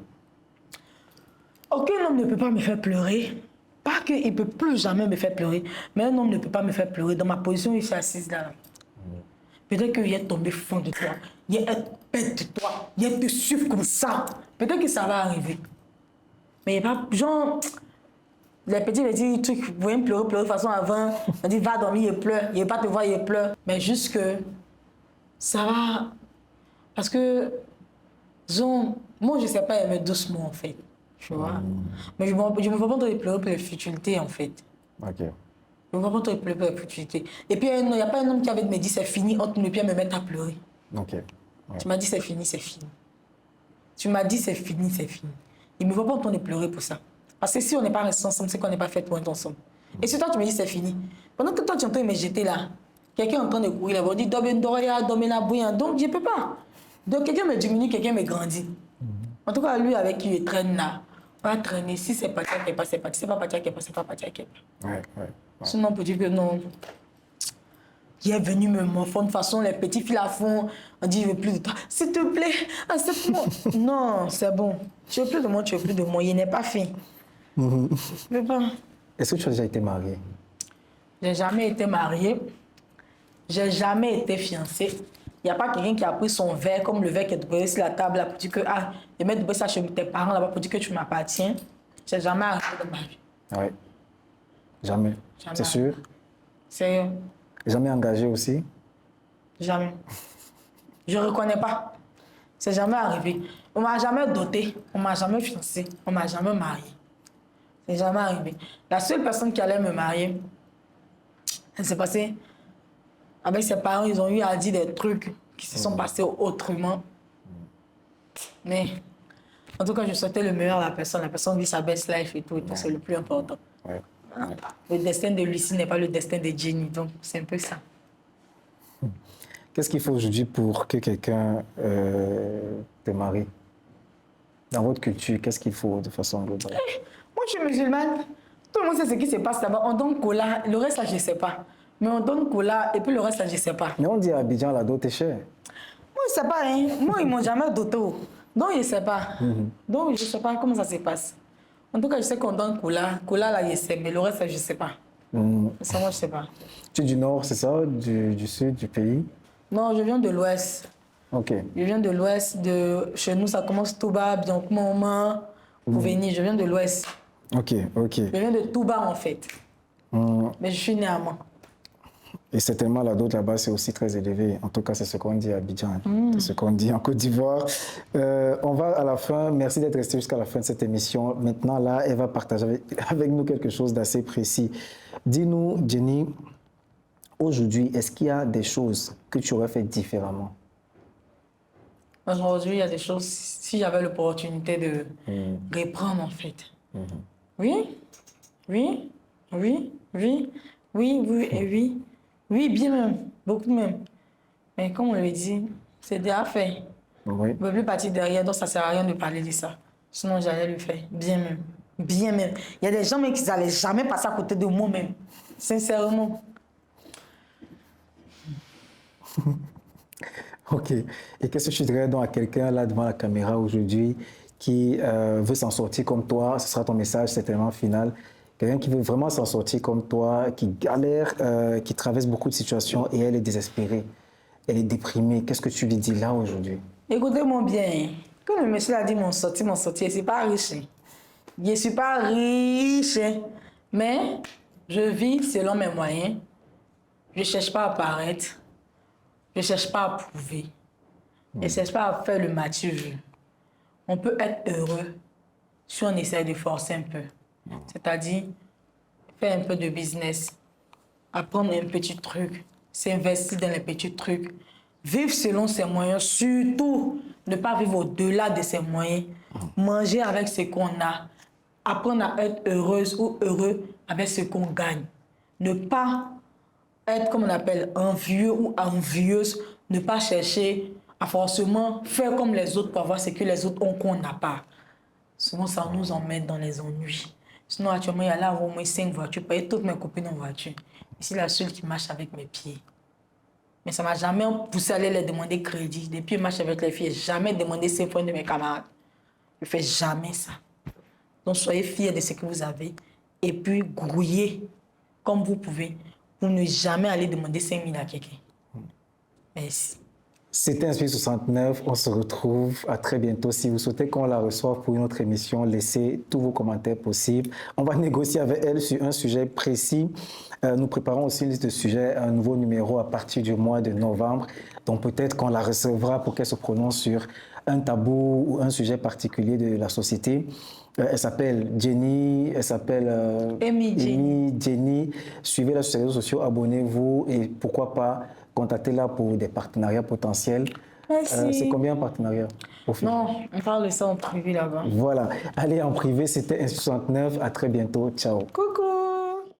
Aucun homme ne peut pas me faire pleurer. Pas qu'il ne peut plus jamais me faire pleurer, mais un homme ne peut pas me faire pleurer. Dans ma position, il s'est assise là. Peut-être qu'il est tombé fond de toi, il est bête de toi, il te suivre comme ça. Peut-être que ça va arriver. Mais il n'y a pas... Genre... Les petits trucs, vous voyez me pleurer de façon avant. On dit va dormir, il pleure. Il ne veut pas te voir, il pleure. Mais juste que ça va. Parce que, disons, moi je ne sais pas aimer doucement en fait. Tu vois. Mais je me vois pas trop pleurer pour les futilités en fait. Ok. Je me vois pas trop pleurer pour les futilités. Et puis il n'y a pas un homme qui avait me dit c'est fini, entre mes pieds et me mettre à pleurer. Ok. Ouais. Tu m'as dit c'est fini, c'est fini. Tu m'as dit c'est fini, c'est fini. Il ne me voit pas en train de pleurer pour ça. Parce que si on n'est pas resté ensemble, c'est qu'on n'est pas fait pour être ensemble. Et si toi, tu me dis c'est fini, pendant que toi, tu es en train de me jeter là, quelqu'un est en train de courir là, on dit donc je ne peux pas. Donc quelqu'un me diminue, quelqu'un me grandit. En tout cas, lui avec qui je traîne là, on va traîner. Si c'est Patia qui est pas, c'est Patia. Si c'est pas Patia qui est pas, c'est pas Patia qui est pas. Ouais. Sinon, on peut dire que non. Qui est venu me morfondre. De toute façon, les petits filles la font. On dit, je veux plus de toi. S'il te plaît, accepte-moi. Non, c'est bon. Tu veux plus de moi, tu veux plus de moi. Il n'est pas fait. Je veux pas. Est-ce que tu as déjà été mariée? J'ai jamais été mariée. J'ai jamais été fiancée. Il n'y a pas quelqu'un qui a pris son verre, comme le verre qui est posé sur la table, là, pour dire que, et mettre ça chez tes parents là-bas pour dire que tu m'appartiens. J'ai jamais arrivé de ma vie. Oui. Jamais. C'est sûr? Sérieux? Jamais engagé aussi? Jamais. Je ne reconnais pas. C'est jamais arrivé. On ne m'a jamais doté, on ne m'a jamais fiancé, on ne m'a jamais marié. C'est jamais arrivé. La seule personne qui allait me marier, elle s'est passée avec ses parents, ils ont eu à dire des trucs qui se sont passés autrement. Mais en tout cas, je souhaitais le meilleur à la personne vit sa best life et tout, c'est le plus important. Ouais. Le destin de Lucie n'est pas le destin de Jenny, donc c'est un peu ça. Qu'est-ce qu'il faut aujourd'hui pour que quelqu'un te marie? Dans votre culture, qu'est-ce qu'il faut de façon globale? Moi, je suis musulmane. Tout le monde sait ce qui se passe là-bas. On donne cola. Le reste, là, je ne sais pas. Mais on donne cola et puis le reste, là, je ne sais pas. Mais on dit à Abidjan, la dot est chère. Moi, je ne sais pas. Hein. Moi, ils ne m'ont jamais doté. Donc, je ne sais pas. Donc, je ne sais pas comment ça se passe. En tout cas, je sais qu'on donne cola. Cola, là, je sais. Mais le reste, là, je ne sais pas. Ça, moi, je ne sais pas. Tu es du nord, c'est ça? Du sud, du pays? Non, je viens de l'ouest. Ok. Je viens de l'ouest. Chez nous, ça commence tout bas, bien moment pour venir. Je viens de l'ouest. Ok. Je viens de tout bas, en fait. Mais je suis née à Mans. Et certainement, la dot là-bas, c'est aussi très élevé. En tout cas, c'est ce qu'on dit à Abidjan. C'est ce qu'on dit en Côte d'Ivoire. On va à la fin. Merci d'être resté jusqu'à la fin de cette émission. Maintenant, là, elle va partager avec nous quelque chose d'assez précis. Dis-nous, Jenny, aujourd'hui, est-ce qu'il y a des choses que tu aurais fait différemment? Aujourd'hui, il y a des choses, si j'avais l'opportunité de reprendre, en fait. Oui, oui, bien même, beaucoup même. Mais comme on le dit, c'est déjà fait. Oui. Je ne peux plus partir derrière, donc ça ne sert à rien de parler de ça. Sinon, j'allais le faire, bien même. Bien même. Il y a des gens même qui n'allaient jamais passer à côté de moi-même. Sincèrement. Ok. Et qu'est-ce que tu dirais donc à quelqu'un là devant la caméra aujourd'hui qui veut s'en sortir comme toi? Ce sera ton message certainement final. Quelqu'un qui veut vraiment s'en sortir comme toi, qui galère, qui traverse beaucoup de situations et elle est désespérée, elle est déprimée. Qu'est-ce que tu lui dis là aujourd'hui? Écoutez-moi bien. Comme le monsieur a dit, mon sorti, je ne suis pas riche. Je ne suis pas riche, mais je vis selon mes moyens. Je ne cherche pas à paraître. Je ne cherche pas à prouver. Je ne cherche pas à faire le mature. On peut être heureux si on essaie de forcer un peu. C'est-à-dire, faire un peu de business, apprendre un petit truc, s'investir dans les petits trucs, vivre selon ses moyens, surtout ne pas vivre au-delà de ses moyens, manger avec ce qu'on a, apprendre à être heureuse ou heureux avec ce qu'on gagne. Ne pas être, comme on appelle, envieux ou envieuse, ne pas chercher à forcément faire comme les autres pour avoir ce que les autres ont qu'on n'a pas. Souvent, ça nous emmène dans les ennuis. Sinon, actuellement, il y a là au moins 5 voitures, payer toutes mes copines en voiture. Ici, la seule qui marche avec mes pieds. Mais ça ne m'a jamais poussé à aller les demander crédit. Depuis le match avec les filles, je n'ai jamais demandé 5 points de mes camarades. Je ne fais jamais ça. Donc, soyez fiers de ce que vous avez et puis grouillez comme vous pouvez pour ne jamais aller demander 5 000 à quelqu'un. Merci. C'était Inspire 69. On se retrouve à très bientôt. Si vous souhaitez qu'on la reçoive pour une autre émission, laissez tous vos commentaires possibles. On va négocier avec elle sur un sujet précis. Nous préparons aussi une liste de sujets, un nouveau numéro à partir du mois de novembre. Donc peut-être qu'on la recevra pour qu'elle se prononce sur un tabou ou un sujet particulier de la société. Elle s'appelle Jenny, elle s'appelle Jenny. Suivez-la sur les réseaux sociaux, abonnez-vous et pourquoi pas contactez-la pour des partenariats potentiels. Merci. C'est combien un partenariat? Non, on parle de ça en privé là-bas. Voilà. Allez en privé, c'était Inspire 69. À très bientôt. Ciao. Coucou.